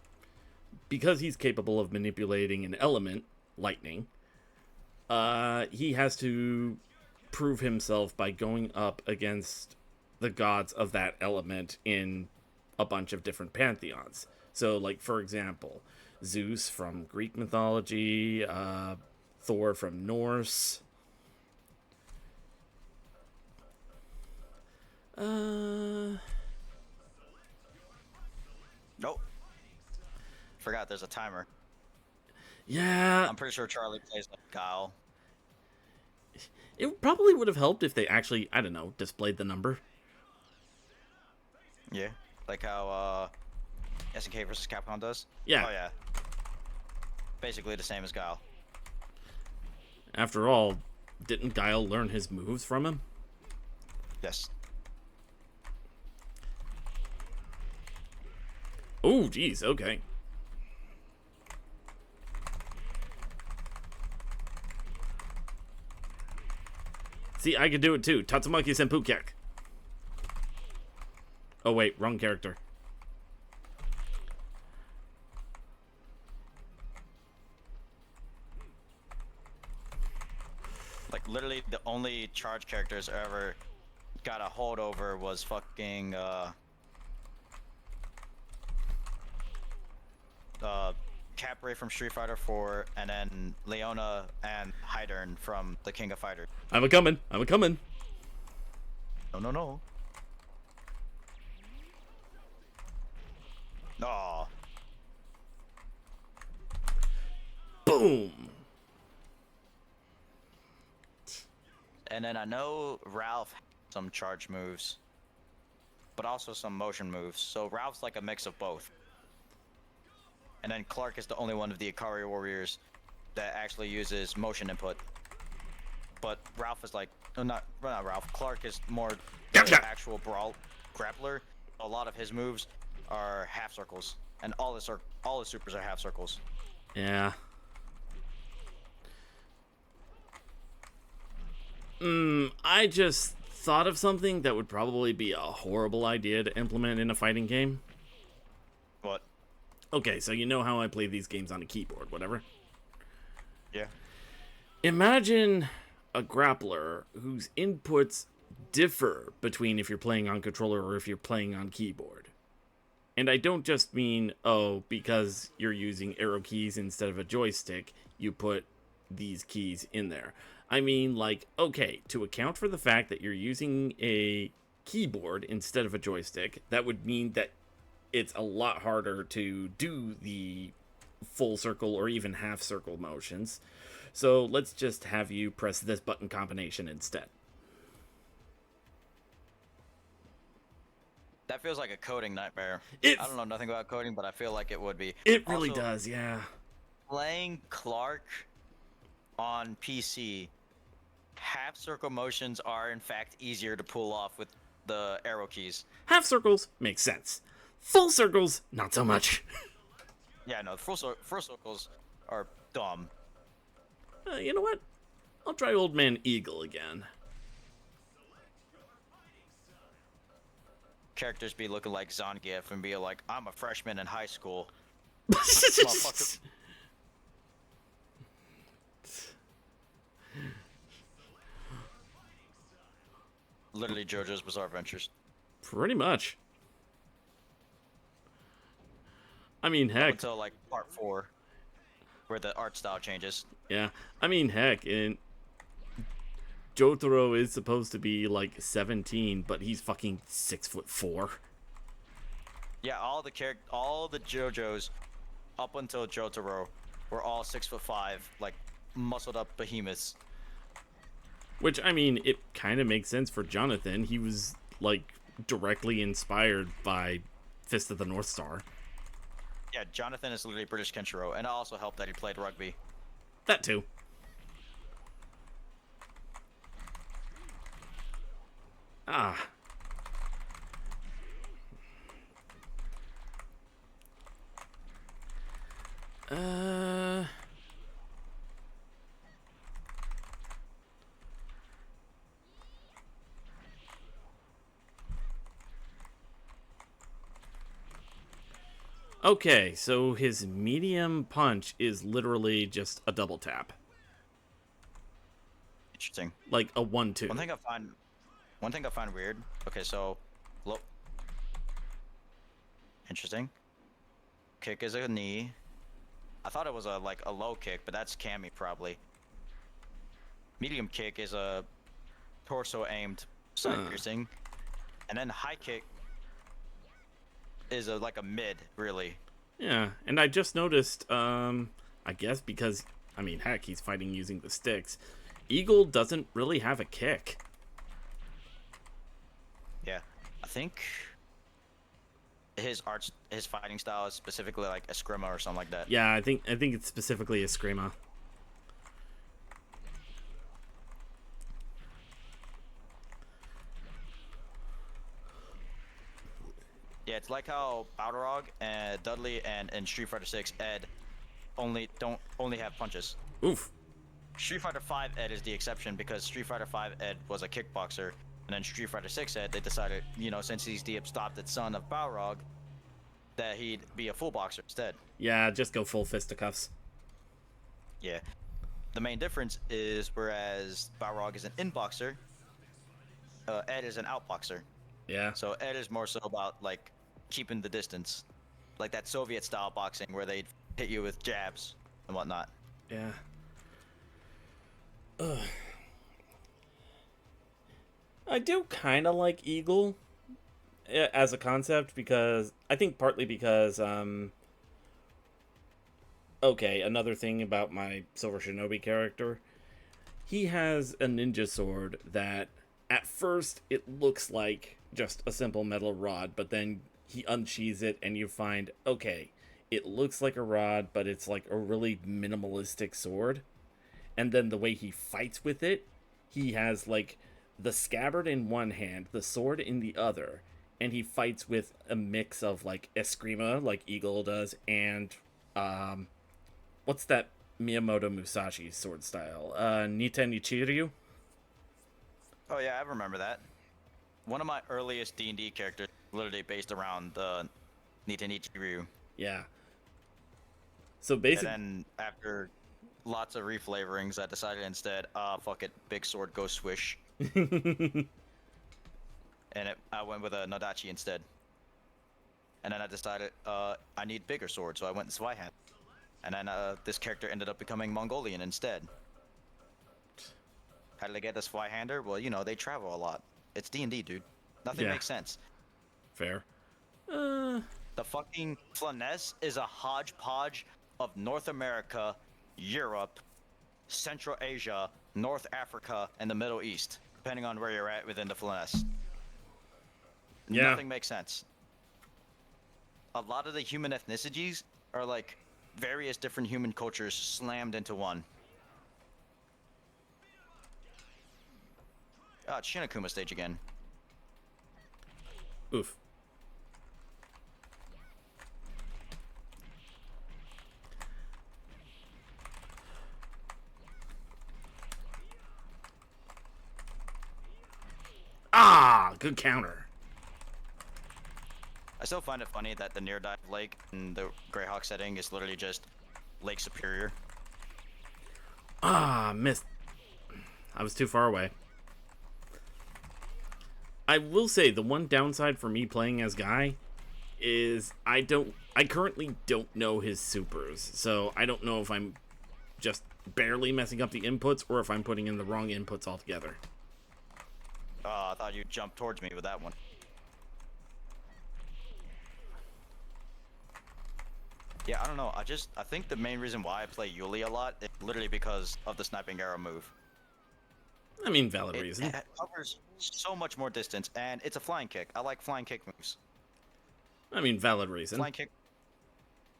S1: because he's capable of manipulating an element, lightning, he has to prove himself by going up against the gods of that element in a bunch of different pantheons. So, like, for example, Zeus from Greek mythology, Thor from Norse.
S3: Nope. Forgot there's a timer.
S1: Yeah.
S3: I'm pretty sure Charlie plays like Guile.
S1: It probably would have helped if they actually, I don't know, displayed the number.
S3: Yeah. Like how SNK vs. Capcom does?
S1: Yeah.
S3: Oh yeah. Basically the same as Guile.
S1: After all, didn't Guile learn his moves from him?
S3: Yes.
S1: Oh, geez, okay. See, I could do it too. Tatsumaki Senpukyak. Oh, wait, wrong character.
S3: Like, literally the only charge characters I ever got a hold over was fucking, Capray from Street Fighter 4, and then Leona and Hydern from The King of Fighters.
S1: I'm a-coming. I'm a-coming.
S3: No. Aw.
S1: Boom.
S3: And then I know Ralph has some charge moves, but also some motion moves. So Ralph's like a mix of both. And then Clark is the only one of the Ikari warriors that actually uses motion input. But Ralph is like, no, not Ralph. Clark is more the actual brawl grappler. A lot of his moves are half circles, and all his supers are half circles.
S1: Yeah. I just thought of something that would probably be a horrible idea to implement in a fighting game.
S3: What?
S1: Okay, so you know how I play these games on a keyboard, whatever?
S3: Yeah.
S1: Imagine a grappler whose inputs differ between if you're playing on controller or if you're playing on keyboard. And I don't just mean, oh, because you're using arrow keys instead of a joystick, you put these keys in there. I mean, like, okay, to account for the fact that you're using a keyboard instead of a joystick, that would mean that it's a lot harder to do the full circle or even half circle motions. So let's just have you press this button combination instead.
S3: That feels like a coding nightmare.
S1: It
S3: I don't know nothing about coding, but I feel like it would be.
S1: it really
S3: Also,
S1: does, yeah.
S3: playing Clark on PC, half circle motions are in fact easier to pull off with the arrow keys.
S1: Half circles make sense. Full circles, not so much.
S3: Yeah, no, full circles are dumb.
S1: You know what? I'll try Old Man Eagle again.
S3: Characters be looking like Zangief and be like, I'm a freshman in high school. Motherfucker. Literally JoJo's Bizarre Adventures.
S1: Pretty much. I mean, heck.
S3: Until like part 4, where the art style changes.
S1: Yeah. I mean, heck, and Jotaro is supposed to be like 17, but he's fucking 6'4".
S3: Yeah, all the JoJos up until Jotaro were all 6'5", like muscled up behemoths.
S1: Which, I mean, it kind of makes sense for Jonathan. He was like directly inspired by Fist of the North Star.
S3: Yeah, Jonathan is literally British Kenshiro, and it also helped that he played rugby.
S1: That too. Ah. Uh. Okay, so his medium punch is literally just a double tap.
S3: Interesting.
S1: Like a 1-2.
S3: One thing I find weird. Okay, so look. Interesting. Kick is a knee. I thought it was a low kick, but that's Cammy probably. Medium kick is a torso aimed side piercing, and then high kick is like a mid, really.
S1: Yeah, and I just noticed, I guess because, I mean, heck, he's fighting using the sticks. Eagle doesn't really have a kick.
S3: Yeah, I think his fighting style is specifically like Eskrima or something like that.
S1: Yeah, I think it's specifically Eskrima.
S3: Yeah, it's like how Balrog and Dudley and in Street Fighter 6 Ed only have punches.
S1: Oof.
S3: Street Fighter 5 Ed is the exception because Street Fighter 5 Ed was a kickboxer, and then Street Fighter 6 Ed, they decided, since he's the adopted son of Balrog, that he'd be a full boxer instead.
S1: Yeah, just go full fisticuffs.
S3: Yeah. The main difference is whereas Balrog is an in-boxer, Ed is an out-boxer.
S1: Yeah.
S3: So Ed is more so about like keeping the distance, like that Soviet style boxing where they'd hit you with jabs and whatnot.
S1: Yeah. Ugh. I do kind of like Eagle as a concept because I think partly because okay, another thing about my Silver Shinobi character, he has a ninja sword that at first it looks like just a simple metal rod, but then he unsheathes it and you find, okay, it looks like a rod, but it's like a really minimalistic sword. And then the way he fights with it, he has like the scabbard in one hand, the sword in the other, and he fights with a mix of like Eskrima, like Eagle does, and what's that Miyamoto Musashi sword style? Niten Ichiryu?
S3: Oh yeah, I remember that. One of my earliest D&D characters literally based around the Nitenichi Ryu.
S1: Yeah. So basically,
S3: And then after lots of reflavorings, I decided instead, fuck it, big sword, go swish. And I went with a Nodachi instead. And then I decided I need bigger sword, so I went Zweihander. And then this character ended up becoming Mongolian instead. How did they get this Zweihander? Well, you know, they travel a lot. It's D&D, dude. Nothing
S1: Yeah.
S3: makes sense.
S1: Fair.
S3: The fucking Flonesse is a hodgepodge of North America, Europe, Central Asia, North Africa, and the Middle East, depending on where you're at within the Flonesse.
S1: Yeah.
S3: Nothing makes sense. A lot of the human ethnicities are like various different human cultures slammed into one. Ah, it's Shinakuma stage again.
S1: Oof. Ah, good counter.
S3: I still find it funny that the near dive lake in the Greyhawk setting is literally just Lake Superior.
S1: Ah, missed. I was too far away. I will say the one downside for me playing as Guy is I currently don't know his supers, so I don't know if I'm just barely messing up the inputs or if I'm putting in the wrong inputs altogether.
S3: I thought you jumped towards me with that one. Yeah, I don't know. I think the main reason why I play Yuli a lot is literally because of the sniping arrow move.
S1: I mean, valid reason.
S3: It covers so much more distance, and it's a flying kick. I like flying kick moves.
S1: I mean, valid reason.
S3: Flying kick.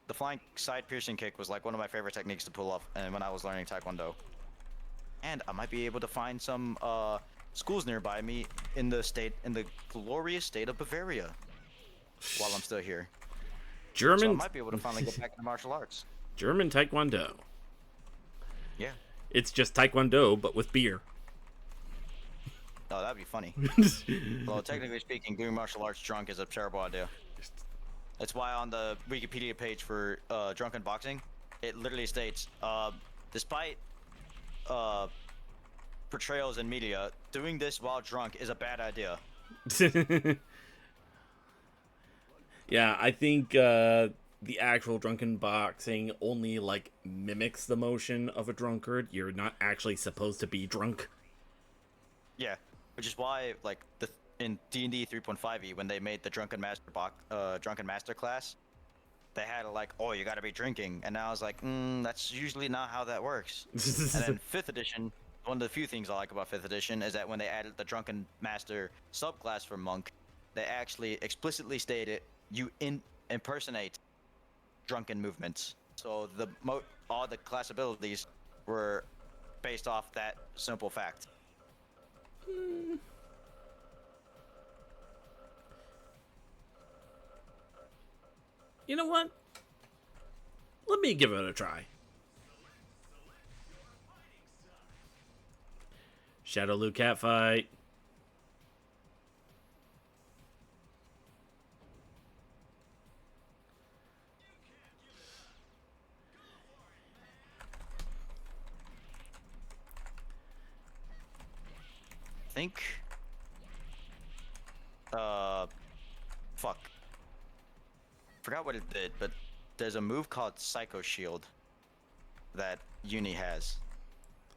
S3: The flying side piercing kick was like one of my favorite techniques to pull off, and when I was learning Taekwondo. And I might be able to find some schools nearby me in the glorious state of Bavaria, while I'm still here. So I
S1: German.
S3: might be able to finally get back into martial arts.
S1: German Taekwondo.
S3: Yeah.
S1: It's just Taekwondo, but with beer.
S3: Oh, that'd be funny. Well, technically speaking, doing martial arts drunk is a terrible idea. That's why on the Wikipedia page for drunken boxing, it literally states, despite portrayals in media, doing this while drunk is a bad idea.
S1: Yeah, I think the actual drunken boxing only like mimics the motion of a drunkard. You're not actually supposed to be drunk.
S3: Yeah, which is why like in D&D 3.5e when they made the drunken master class, they had like, oh, you got to be drinking, and I was like, that's usually not how that works. And then 5th edition, one of the few things I like about 5th edition is that when they added the drunken master subclass for monk, they actually explicitly stated you impersonate drunken movements. So all the class abilities were based off that simple fact.
S1: You know what? Let me give it a try. Shadow Lu cat fight.
S3: I think fuck. Forgot what it did, but there's a move called Psycho Shield that Uni has.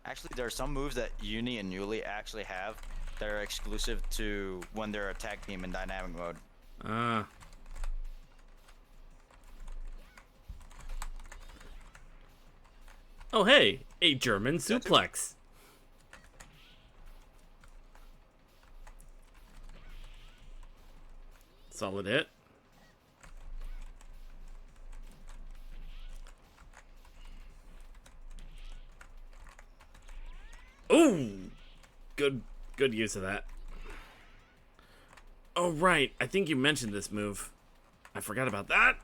S3: Actually, there are some moves that Uni and Yuli actually have that are exclusive to when they're a tag team in dynamic mode.
S1: Ah. Oh, hey, a German suplex. Solid hit. Ooh, good use of that. Oh right, I think you mentioned this move. I forgot about that.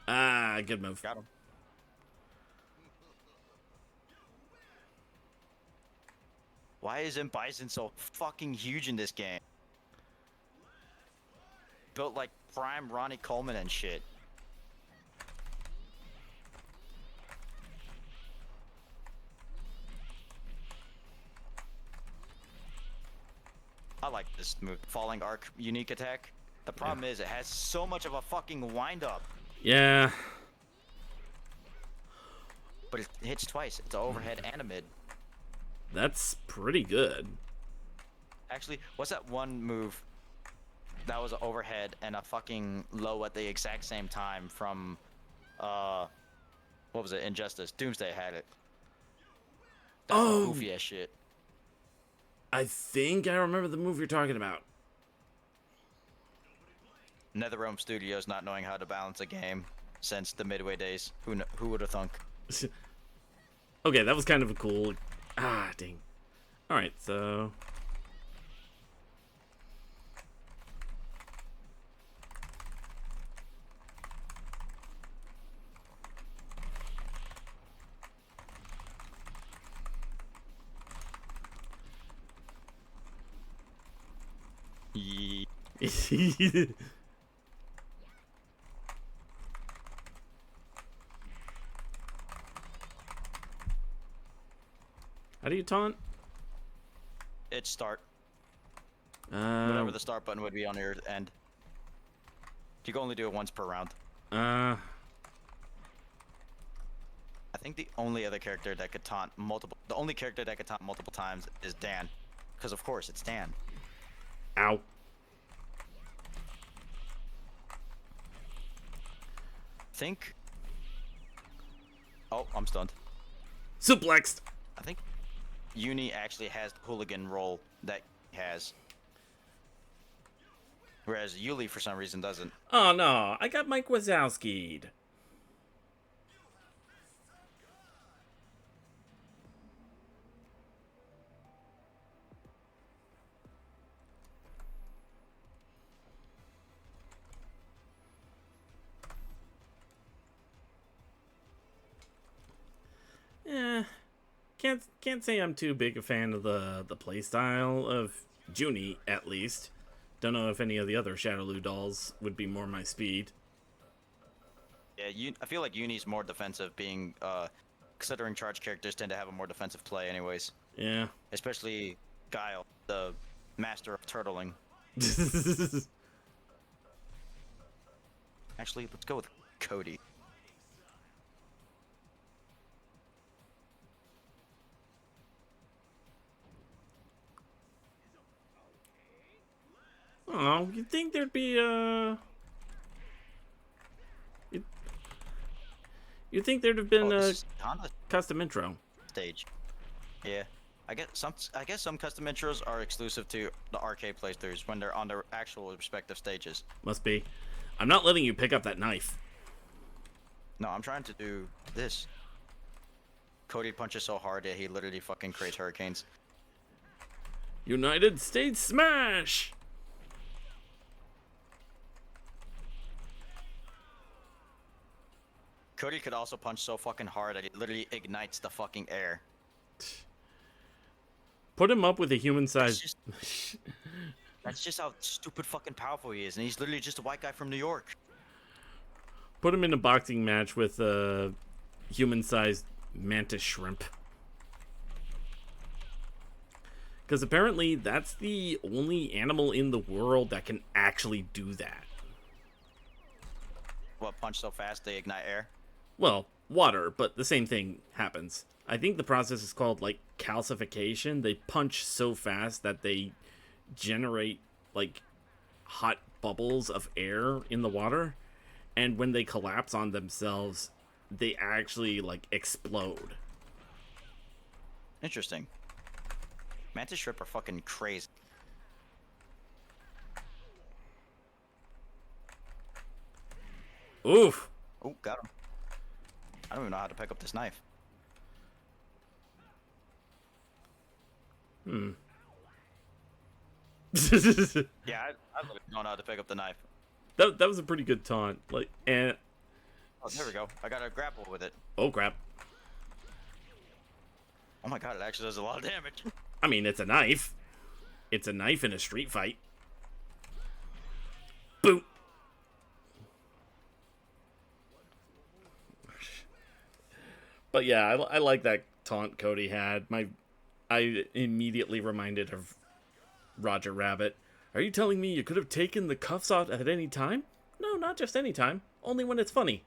S1: Ah, good move.
S3: Got him. Why isn't Bison so fucking huge in this game? Built like prime Ronnie Coleman and shit. I like this move. Falling arc unique attack. The problem is it has so much of a fucking wind up,
S1: Yeah.
S3: but it hits twice. It's an overhead and a mid.
S1: That's pretty good.
S3: Actually, what's that one move that was an overhead and a fucking low at the exact same time from, what was it? Injustice. Doomsday had it. That's some goofy ass shit.
S1: I think I remember the move you're talking about.
S3: NetherRealm Studios not knowing how to balance a game since the Midway days. Who would have thunk?
S1: Okay, that was kind of a cool... Ah, dang. Alright, so...
S3: Ye-
S1: How do you taunt?
S3: It's start. Whatever
S1: Uh,
S3: the start button would be on your end. You can only do it once per round.
S1: uh,
S3: I think the only other character that could taunt multiple... The only character that could taunt multiple times is Dan. Because of course, it's Dan.
S1: ow.
S3: Think... Oh, I'm stunned.
S1: Suplexed!
S3: I think Uni actually has the hooligan role that he has. Whereas Yuli, for some reason, doesn't.
S1: Oh no, I got Mike Wazowski'd. Eh, can't say I'm too big a fan of the playstyle of Junie, at least. Don't know if any of the other Shadowloo dolls would be more my speed.
S3: Yeah, I feel like Uni's more defensive, being considering charge characters tend to have a more defensive play, anyways.
S1: Yeah.
S3: Especially Guile, the master of turtling. Actually, let's go with Cody.
S1: Oh, you'd think there'd be you'd think there'd have been
S3: Oh,
S1: a
S3: this is Honda
S1: custom intro.
S3: stage. Yeah, I guess some custom intros are exclusive to the arcade playthroughs when they're on their actual respective stages.
S1: Must be. I'm not letting you pick up that knife.
S3: No, I'm trying to do this. Cody punches so hard that he literally fucking creates hurricanes.
S1: United States smash!
S3: Cody could also punch so fucking hard that he literally ignites the fucking air.
S1: Put him up with a human-sized...
S3: That's just how stupid fucking powerful he is, and he's literally just a white guy from New York.
S1: Put him in a boxing match with a human-sized mantis shrimp. Because apparently that's the only animal in the world that can actually do that.
S3: What, punch so fast they ignite air?
S1: Well, water, but the same thing happens. I think the process is called, like, calcification. They punch so fast that they generate, like, hot bubbles of air in the water. And when they collapse on themselves, they actually, like, explode.
S3: Interesting. Mantis shrimp are fucking crazy.
S1: Oof.
S3: Oh, got him. I don't even know how to pick up this knife.
S1: Hmm.
S3: Yeah, I literally don't know how to pick up the knife.
S1: That was a pretty good taunt. Like, and...
S3: Oh, there we go. I gotta grapple with it.
S1: Oh, crap.
S3: Oh my god, it actually does a lot of damage.
S1: I mean, it's a knife. It's a knife in a street fight. Boom. But yeah, I like that taunt Cody had. I immediately reminded of Roger Rabbit. Are you telling me you could have taken the cuffs off at any time? No, not just any time. Only when it's funny.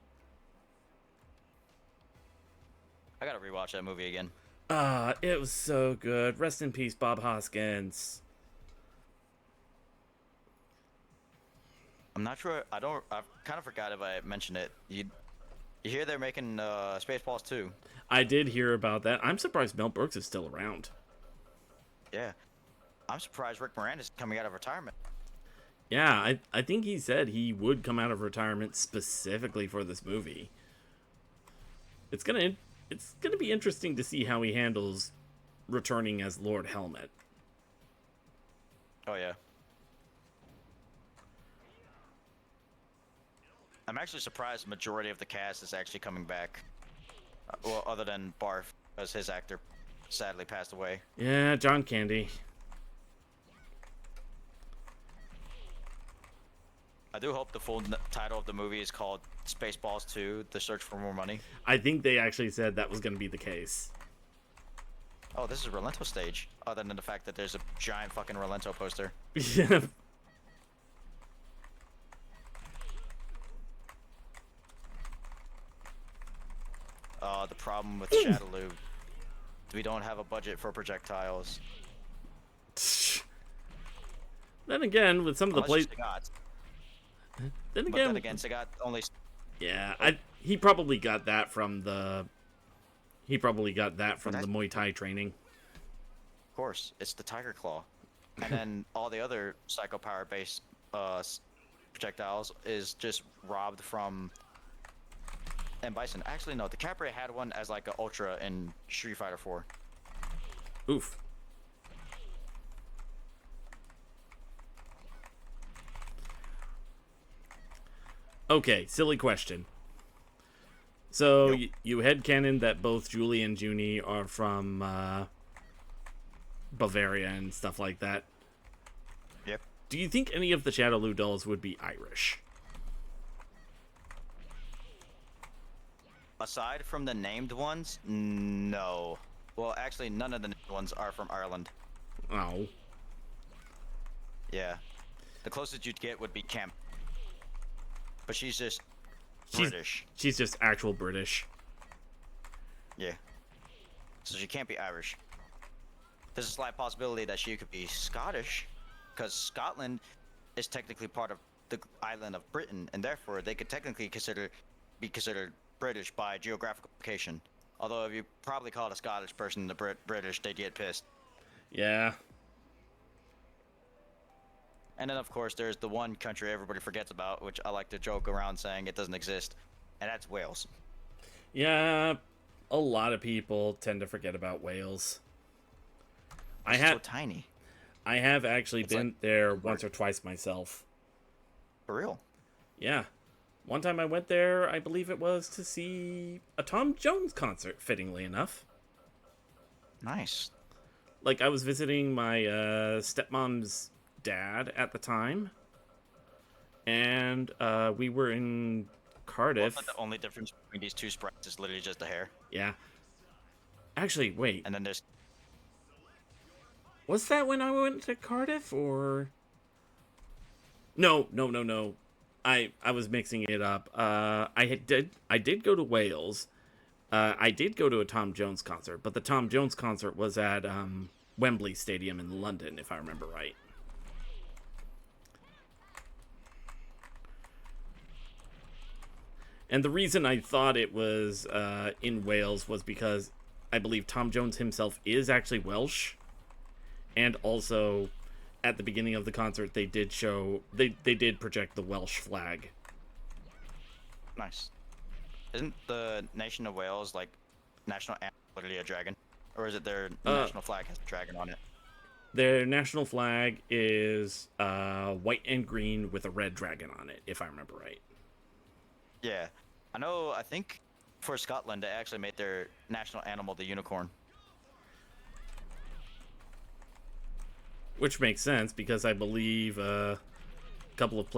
S3: I gotta rewatch that movie again.
S1: Ah, it was so good. Rest in peace, Bob Hoskins.
S3: I'm not sure. I kind of forgot if I mentioned it. You hear they're making Spaceballs 2?
S1: I did hear about that. I'm surprised Mel Brooks is still around.
S3: Yeah. I'm surprised Rick Moranis is coming out of retirement.
S1: Yeah, I think he said he would come out of retirement specifically for this movie. It's gonna be interesting to see how he handles returning as Lord Helmet.
S3: Oh yeah. I'm actually surprised the majority of the cast is actually coming back. Well, other than Barf, as his actor sadly passed away.
S1: Yeah, John Candy.
S3: I do hope the full title of the movie is called Spaceballs 2: The Search for More Money.
S1: I think they actually said that was going to be the case.
S3: Oh, this is a Relento stage. Other than the fact that there's a giant fucking Relento poster.
S1: Yeah.
S3: The problem with Shadaloo, we don't have a budget for projectiles.
S1: Then again, with some of the
S3: Unless
S1: places.
S3: it's the gods.
S1: Then
S3: But
S1: again,
S3: then again, Sagat only.
S1: yeah, he probably got that from the. He probably got that from the
S3: That's-
S1: Muay Thai training.
S3: Of course, it's the Tiger Claw, and then all the other Psycho Power based projectiles is just robbed from. And Bison. Actually, no, the Capra had one as like an Ultra in Street Fighter 4.
S1: Oof. Okay, silly question. So
S3: Yep.
S1: you headcanon that both Julie and Junie are from Bavaria and stuff like that.
S3: Yep.
S1: Do you think any of the Shadaloo dolls would be Irish?
S3: Aside from the named ones, no. Well, actually, none of the named ones are from Ireland.
S1: Oh.
S3: Yeah. The closest you'd get would be Kemp. But she's just
S1: She's-
S3: British.
S1: She's just actual British.
S3: Yeah. So she can't be Irish. There's a slight possibility that she could be Scottish, because Scotland is technically part of the island of Britain, and therefore they could technically be considered British by geographical location. Although if you probably called a Scottish person the British, they'd get pissed.
S1: Yeah.
S3: And then of course there's the one country everybody forgets about, which I like to joke around saying it doesn't exist, and that's Wales.
S1: Yeah. A lot of people tend to forget about Wales.
S3: It's so tiny.
S1: I have actually
S3: It's
S1: been
S3: like-
S1: there once or twice myself.
S3: For real.
S1: Yeah. One time I went there, I believe it was to see a Tom Jones concert, fittingly enough.
S3: Nice.
S1: Like, I was visiting my stepmom's dad at the time. And we were in Cardiff.
S3: But the only difference between these two sprites is literally just the hair.
S1: Yeah. Actually, wait.
S3: And then there's
S1: Was that when I went to Cardiff, or... No. I was mixing it up. I did go to Wales. I did go to a Tom Jones concert, but the Tom Jones concert was at Wembley Stadium in London, if I remember right. And the reason I thought it was in Wales was because I believe Tom Jones himself is actually Welsh. And also, at the beginning of the concert, they did project the Welsh flag.
S3: nice. Isn't the nation of Wales like national anthem literally a dragon, or is it their national flag has a dragon on it?
S1: Their national flag is white and green with a red dragon on it, if I remember right.
S3: Yeah, I know. I think for Scotland, they actually made their national animal the unicorn.
S1: Which makes sense, because I believe a couple of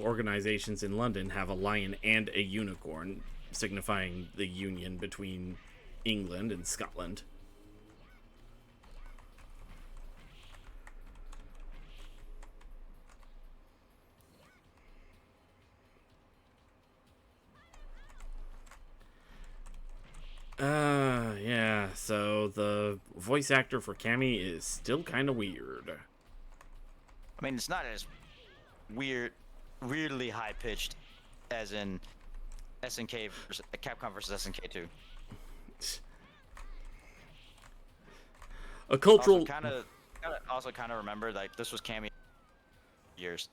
S1: organizations in London have a lion and a unicorn, signifying the union between England and Scotland. though. The voice actor for Cammy is still kind of weird.
S3: I mean, it's not as weirdly high pitched as in SNK versus Capcom versus SNK 2.
S1: A cultural.
S3: Also kind of remember like this was Cammy years.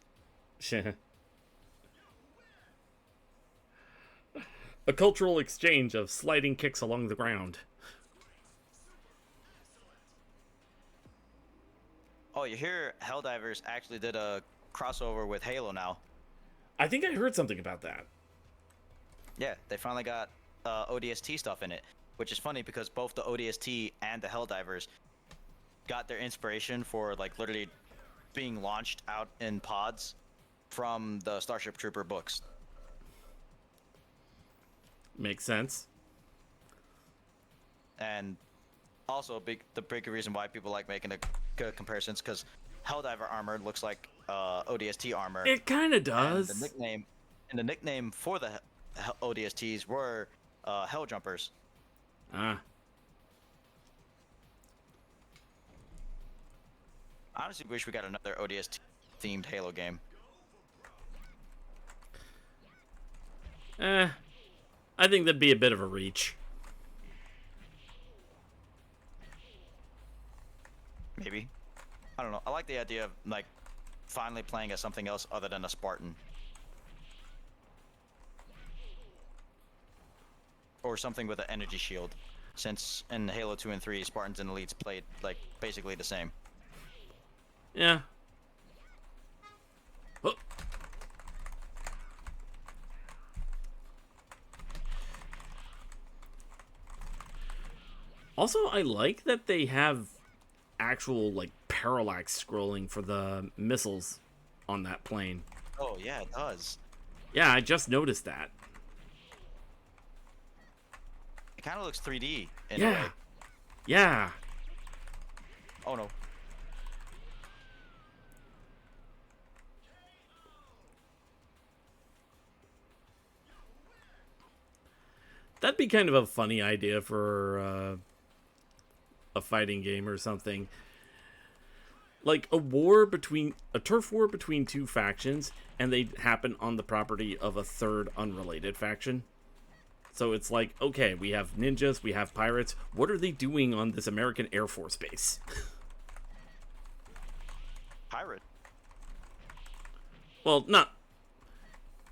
S1: A cultural exchange of sliding kicks along the ground.
S3: Oh, you hear Helldivers actually did a crossover with Halo now.
S1: I think I heard something about that.
S3: Yeah, they finally got ODST stuff in it, which is funny because both the ODST and the Helldivers got their inspiration for like literally being launched out in pods from the Starship Trooper books.
S1: Makes sense.
S3: And also the big reason why people like making the comparisons because Helldiver armor looks like ODST armor.
S1: It kind of does.
S3: And the nickname for the ODSTs were Hell Jumpers.
S1: Ah.
S3: I honestly wish we got another ODST themed Halo game.
S1: I think that'd be a bit of a reach.
S3: Maybe. I don't know. I like the idea of like finally playing as something else other than a Spartan. Or something with an energy shield. Since in Halo 2 and 3, Spartans and Elites played like basically the same.
S1: Yeah. Oh. Also, I like that they have actual like parallax scrolling for the missiles on that plane.
S3: Oh yeah, it does.
S1: Yeah, I just noticed that.
S3: It kind of looks 3D in a
S1: Yeah.
S3: way.
S1: Yeah.
S3: Oh no.
S1: That'd be kind of a funny idea for a fighting game or something. Like a turf war between two factions, and they happen on the property of a third unrelated faction. So it's like, okay, we have ninjas, we have pirates. What are they doing on this American Air Force base?
S3: Pirate.
S1: Well, not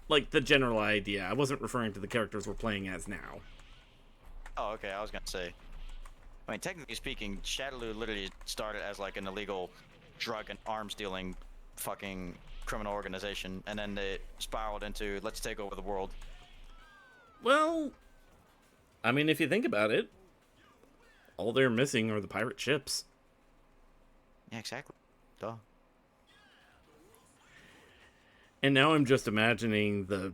S1: like the general idea. I wasn't referring to the characters we're playing as now.
S3: Oh, okay. I was gonna say. I mean, technically speaking, Shadaloo literally started as like an illegal drug and arms dealing fucking criminal organization, and then it spiraled into let's take over the world.
S1: Well, I mean, if you think about it, all they're missing are the pirate ships.
S3: Yeah, exactly. Duh.
S1: And now I'm just imagining the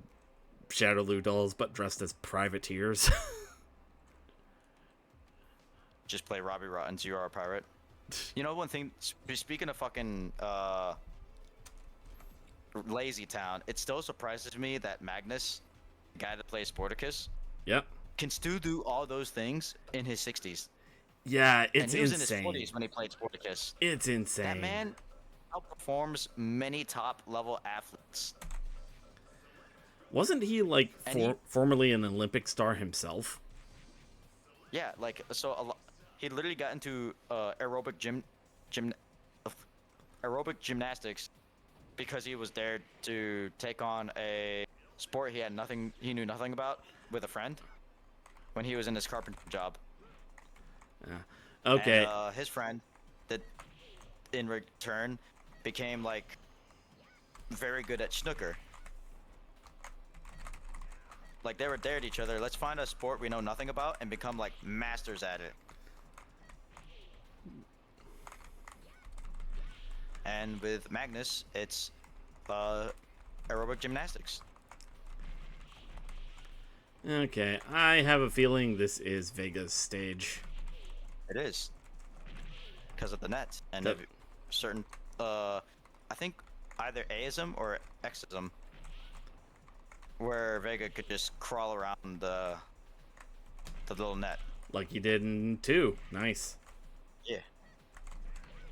S1: Shadowloo dolls, but dressed as privateers.
S3: Just play Robbie Rottens, you are a pirate. You know one thing, speaking of fucking Lazy Town, it still surprises me that Magnus, the guy that plays Sporticus,
S1: Yep.
S3: can still do all those things in his 60s.
S1: Yeah, it's
S3: and he was
S1: insane.
S3: in his 40s when he played Sporticus.
S1: It's insane.
S3: That man outperforms many top-level athletes.
S1: Wasn't he like formerly an Olympic star himself?
S3: Yeah, like so. He literally got into aerobic gymnastics because he was there to take on a sport he knew nothing about with a friend when he was in his carpenter job.
S1: Yeah. Okay.
S3: And, his friend, that in return, became like very good at snooker. Like they were there at each other. Let's find a sport we know nothing about and become like masters at it. And with Magnus, it's aerobic gymnastics.
S1: Okay, I have a feeling this is Vega's stage.
S3: It is because of the net and of certain. I think either Aism or Xism, where Vega could just crawl around the little net.
S1: like you did in 2. Nice.
S3: Yeah.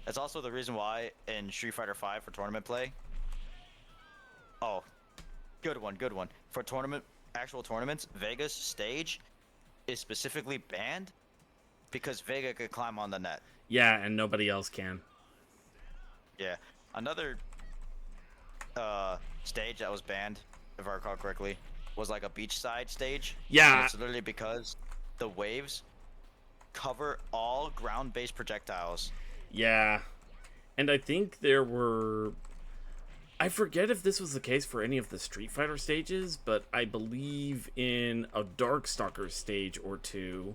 S3: That's also the reason why in Street Fighter V for tournament play. Oh, good one, good one. For actual tournaments, Vega's stage is specifically banned because Vega could climb on the net.
S1: Yeah, and nobody else can.
S3: Yeah. Another stage that was banned, if I recall correctly, was like a beachside stage. And
S1: Yeah,
S3: it's literally because the waves cover all ground-based projectiles.
S1: yeah. And I think there were, I forget if this was the case for any of the Street Fighter stages, but I believe in a Darkstalker stage or 2,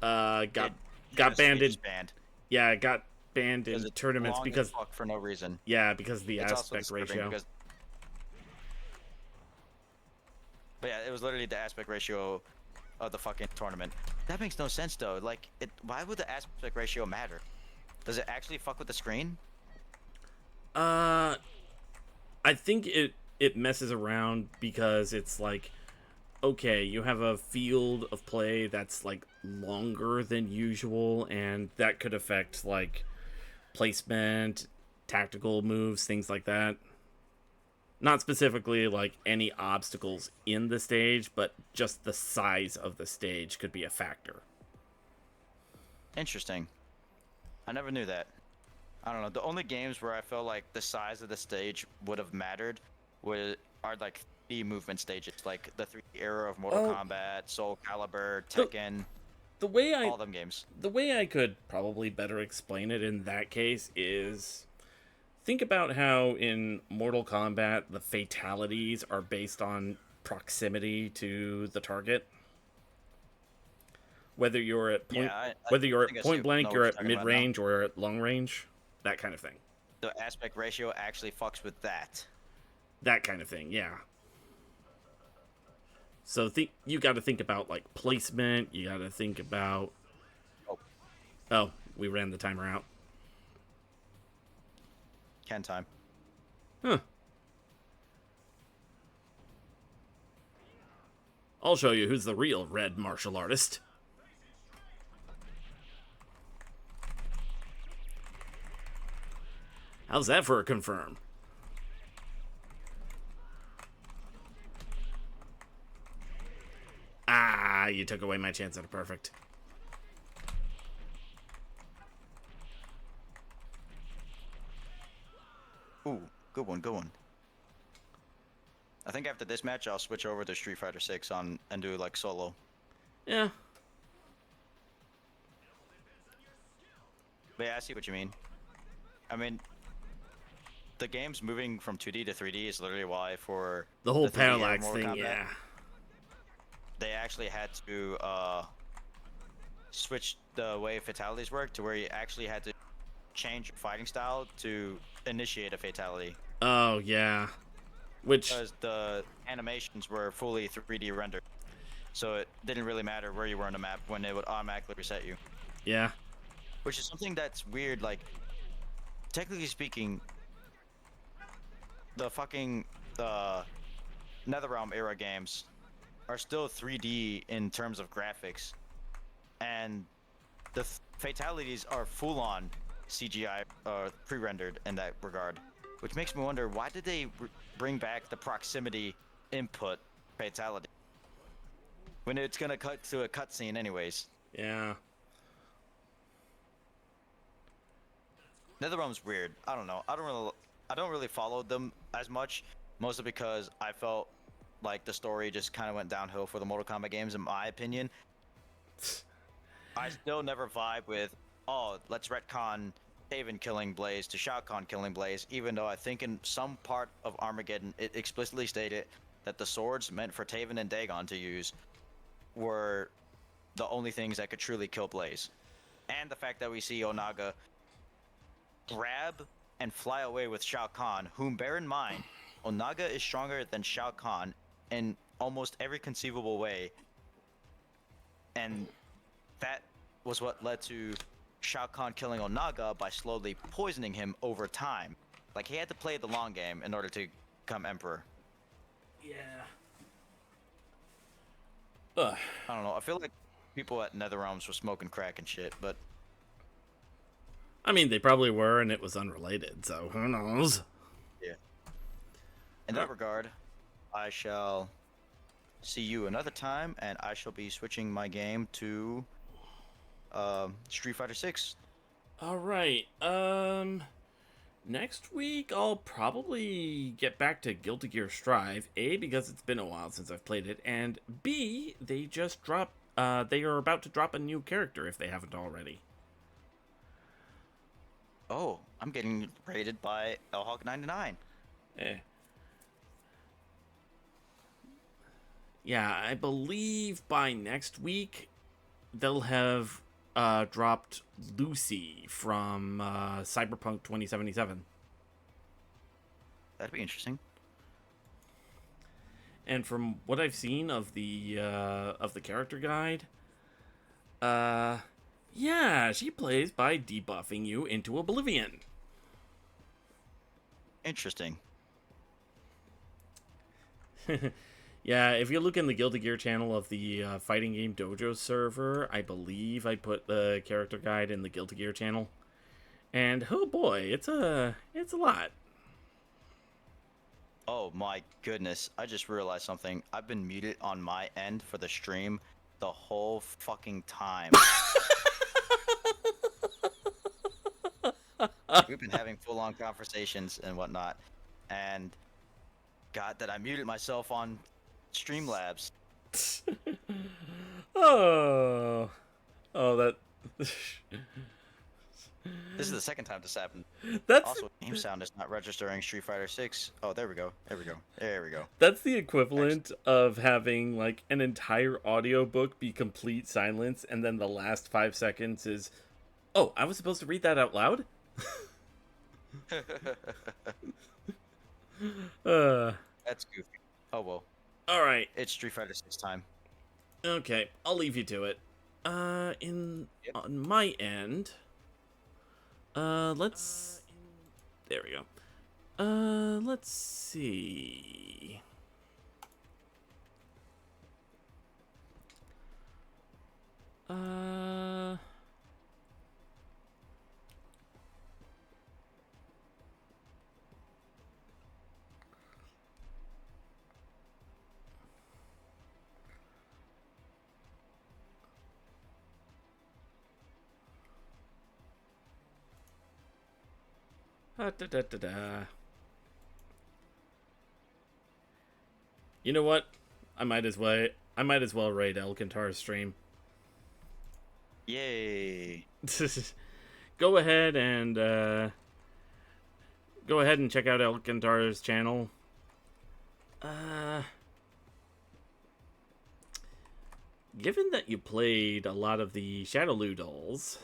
S1: got
S3: Vega's
S1: banned
S3: stage
S1: in,
S3: is banned
S1: yeah, it got banned in
S3: because it's
S1: tournaments
S3: long as
S1: because,
S3: fuck for no reason.
S1: because of the
S3: It's also
S1: aspect
S3: disturbing
S1: ratio.
S3: because, but yeah, it was literally the aspect ratio of the fucking tournament. That makes no sense though. Like, why would the aspect ratio matter? Does it actually fuck with the screen?
S1: I think it messes around because it's like, okay, you have a field of play that's like longer than usual, and that could affect like placement, tactical moves, things like that. Not specifically like any obstacles in the stage, but just the size of the stage could be a factor.
S3: Interesting. I never knew that. I don't know. The only games where I felt like the size of the stage would have mattered are like the movement stages, like the 3D era of Mortal
S1: Oh.
S3: Kombat, Soul Calibur,
S1: The-
S3: Tekken,
S1: The way
S3: all them games.
S1: the way I could probably better explain it in that case is, think about how in Mortal Kombat the fatalities are based on proximity to the target. Whether you're at point,
S3: Yeah,
S1: whether you're
S3: think
S1: at
S3: I
S1: point
S3: know
S1: blank,
S3: what
S1: you're
S3: you're
S1: at
S3: talking
S1: mid
S3: about now.
S1: range, or at long range, that kind of thing.
S3: The aspect ratio actually fucks with that.
S1: That kind of thing, yeah. So you got to think about like placement. You got to think about.
S3: Oh,
S1: Oh, we ran the timer out.
S3: Ken time.
S1: Huh. I'll show you who's the real red martial artist. How's that for a confirm? Ah, you took away my chance at a perfect.
S3: Ooh, good one, good one. I think after this match, I'll switch over to Street Fighter 6 and do like solo.
S1: Yeah.
S3: But yeah, I see what you mean. I mean, the game's moving from 2D to 3D is literally why for
S1: The whole
S3: 3D era
S1: parallax
S3: Mortal
S1: thing,
S3: Kombat,
S1: yeah.
S3: they actually had to switch the way fatalities work to where you actually had to change your fighting style to initiate a fatality.
S1: Oh, yeah. Which,
S3: Because the animations were fully 3D rendered. So it didn't really matter where you were on the map when it would automatically reset you.
S1: yeah.
S3: Which is something that's weird, like, technically speaking, the fucking NetherRealm era games are still 3D in terms of graphics. And the fatalities are full-on CGI pre-rendered in that regard. Which makes me wonder, why did they bring back the proximity input fatality? When it's gonna cut to a cutscene anyways.
S1: Yeah.
S3: NetherRealm's weird. I don't know. I don't really follow them as much, mostly because I felt like the story just kind of went downhill for the Mortal Kombat games, in my opinion. I still never vibe with, oh, let's retcon Taven killing Blaze to Shao Kahn killing Blaze, even though I think in some part of Armageddon it explicitly stated that the swords meant for Taven and Dagon to use were the only things that could truly kill Blaze. And the fact that we see Onaga grab and fly away with Shao Kahn, whom, bear in mind, Onaga is stronger than Shao Kahn in almost every conceivable way. And that was what led to Shao Kahn killing Onaga by slowly poisoning him over time. Like, he had to play the long game in order to become Emperor.
S1: Yeah. Ugh.
S3: I don't know. I feel like people at NetherRealms were smoking crack and shit, but
S1: I mean, they probably were, and it was unrelated, so who knows?
S3: yeah. In that regard, I shall see you another time, and I shall be switching my game to Street Fighter 6.
S1: All right. Next week I'll probably get back to Guilty Gear Strive. A, because it's been a while since I've played it, and B, they just dropped. They are about to drop a new character if they haven't already.
S3: Oh, I'm getting rated by LHawk99.
S1: Eh. Yeah, I believe by next week they'll have dropped Lucy from Cyberpunk 2077.
S3: That'd be interesting.
S1: And from what I've seen of the character guide, yeah, she plays by debuffing you into oblivion.
S3: Interesting.
S1: Yeah, if you look in the Guilty Gear channel of the fighting game DOJO server, I believe I put the character guide in the Guilty Gear channel. And oh boy, it's a lot.
S3: Oh my goodness, I just realized something. I've been muted on my end for the stream the whole fucking time. We've been having full-on conversations and whatnot, and God, that I muted myself on Streamlabs.
S1: Oh, that.
S3: This is the second time this happened.
S1: That's
S3: Also, game sound is not registering Street Fighter 6. Oh, there we go. There we go. There we go.
S1: that's the equivalent of having like an entire audiobook be complete silence, and then the last 5 seconds is, oh, I was supposed to read that out loud.
S3: That's goofy. Oh well.
S1: All right.
S3: It's Street Fighter 6 time.
S1: Okay, I'll leave you to it. On my end, let's. There we go. Let's see. Da, da, da, da. You know what? I might as well raid Elkantar's stream.
S3: Yay.
S1: Go ahead and check out Elkantar's channel. Given that you played a lot of the Shadowloo dolls,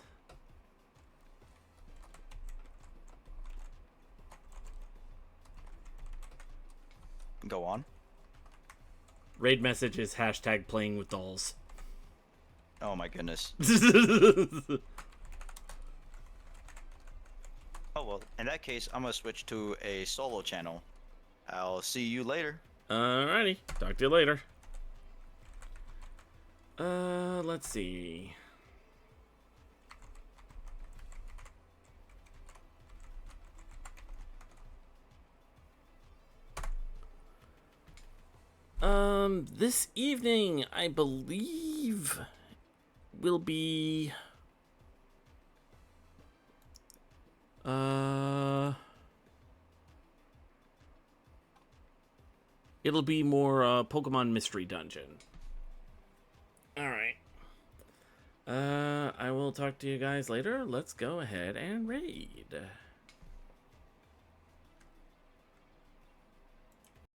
S3: Go on.
S1: raid message is hashtag playing with dolls.
S3: Oh my goodness. Oh well, in that case, I'm gonna switch to a solo channel. I'll see you later.
S1: Alrighty, talk to you later. Let's see. This evening, I believe, will be, it'll be more, Pokemon Mystery Dungeon. Alright. I will talk to you guys later. Let's go ahead and raid.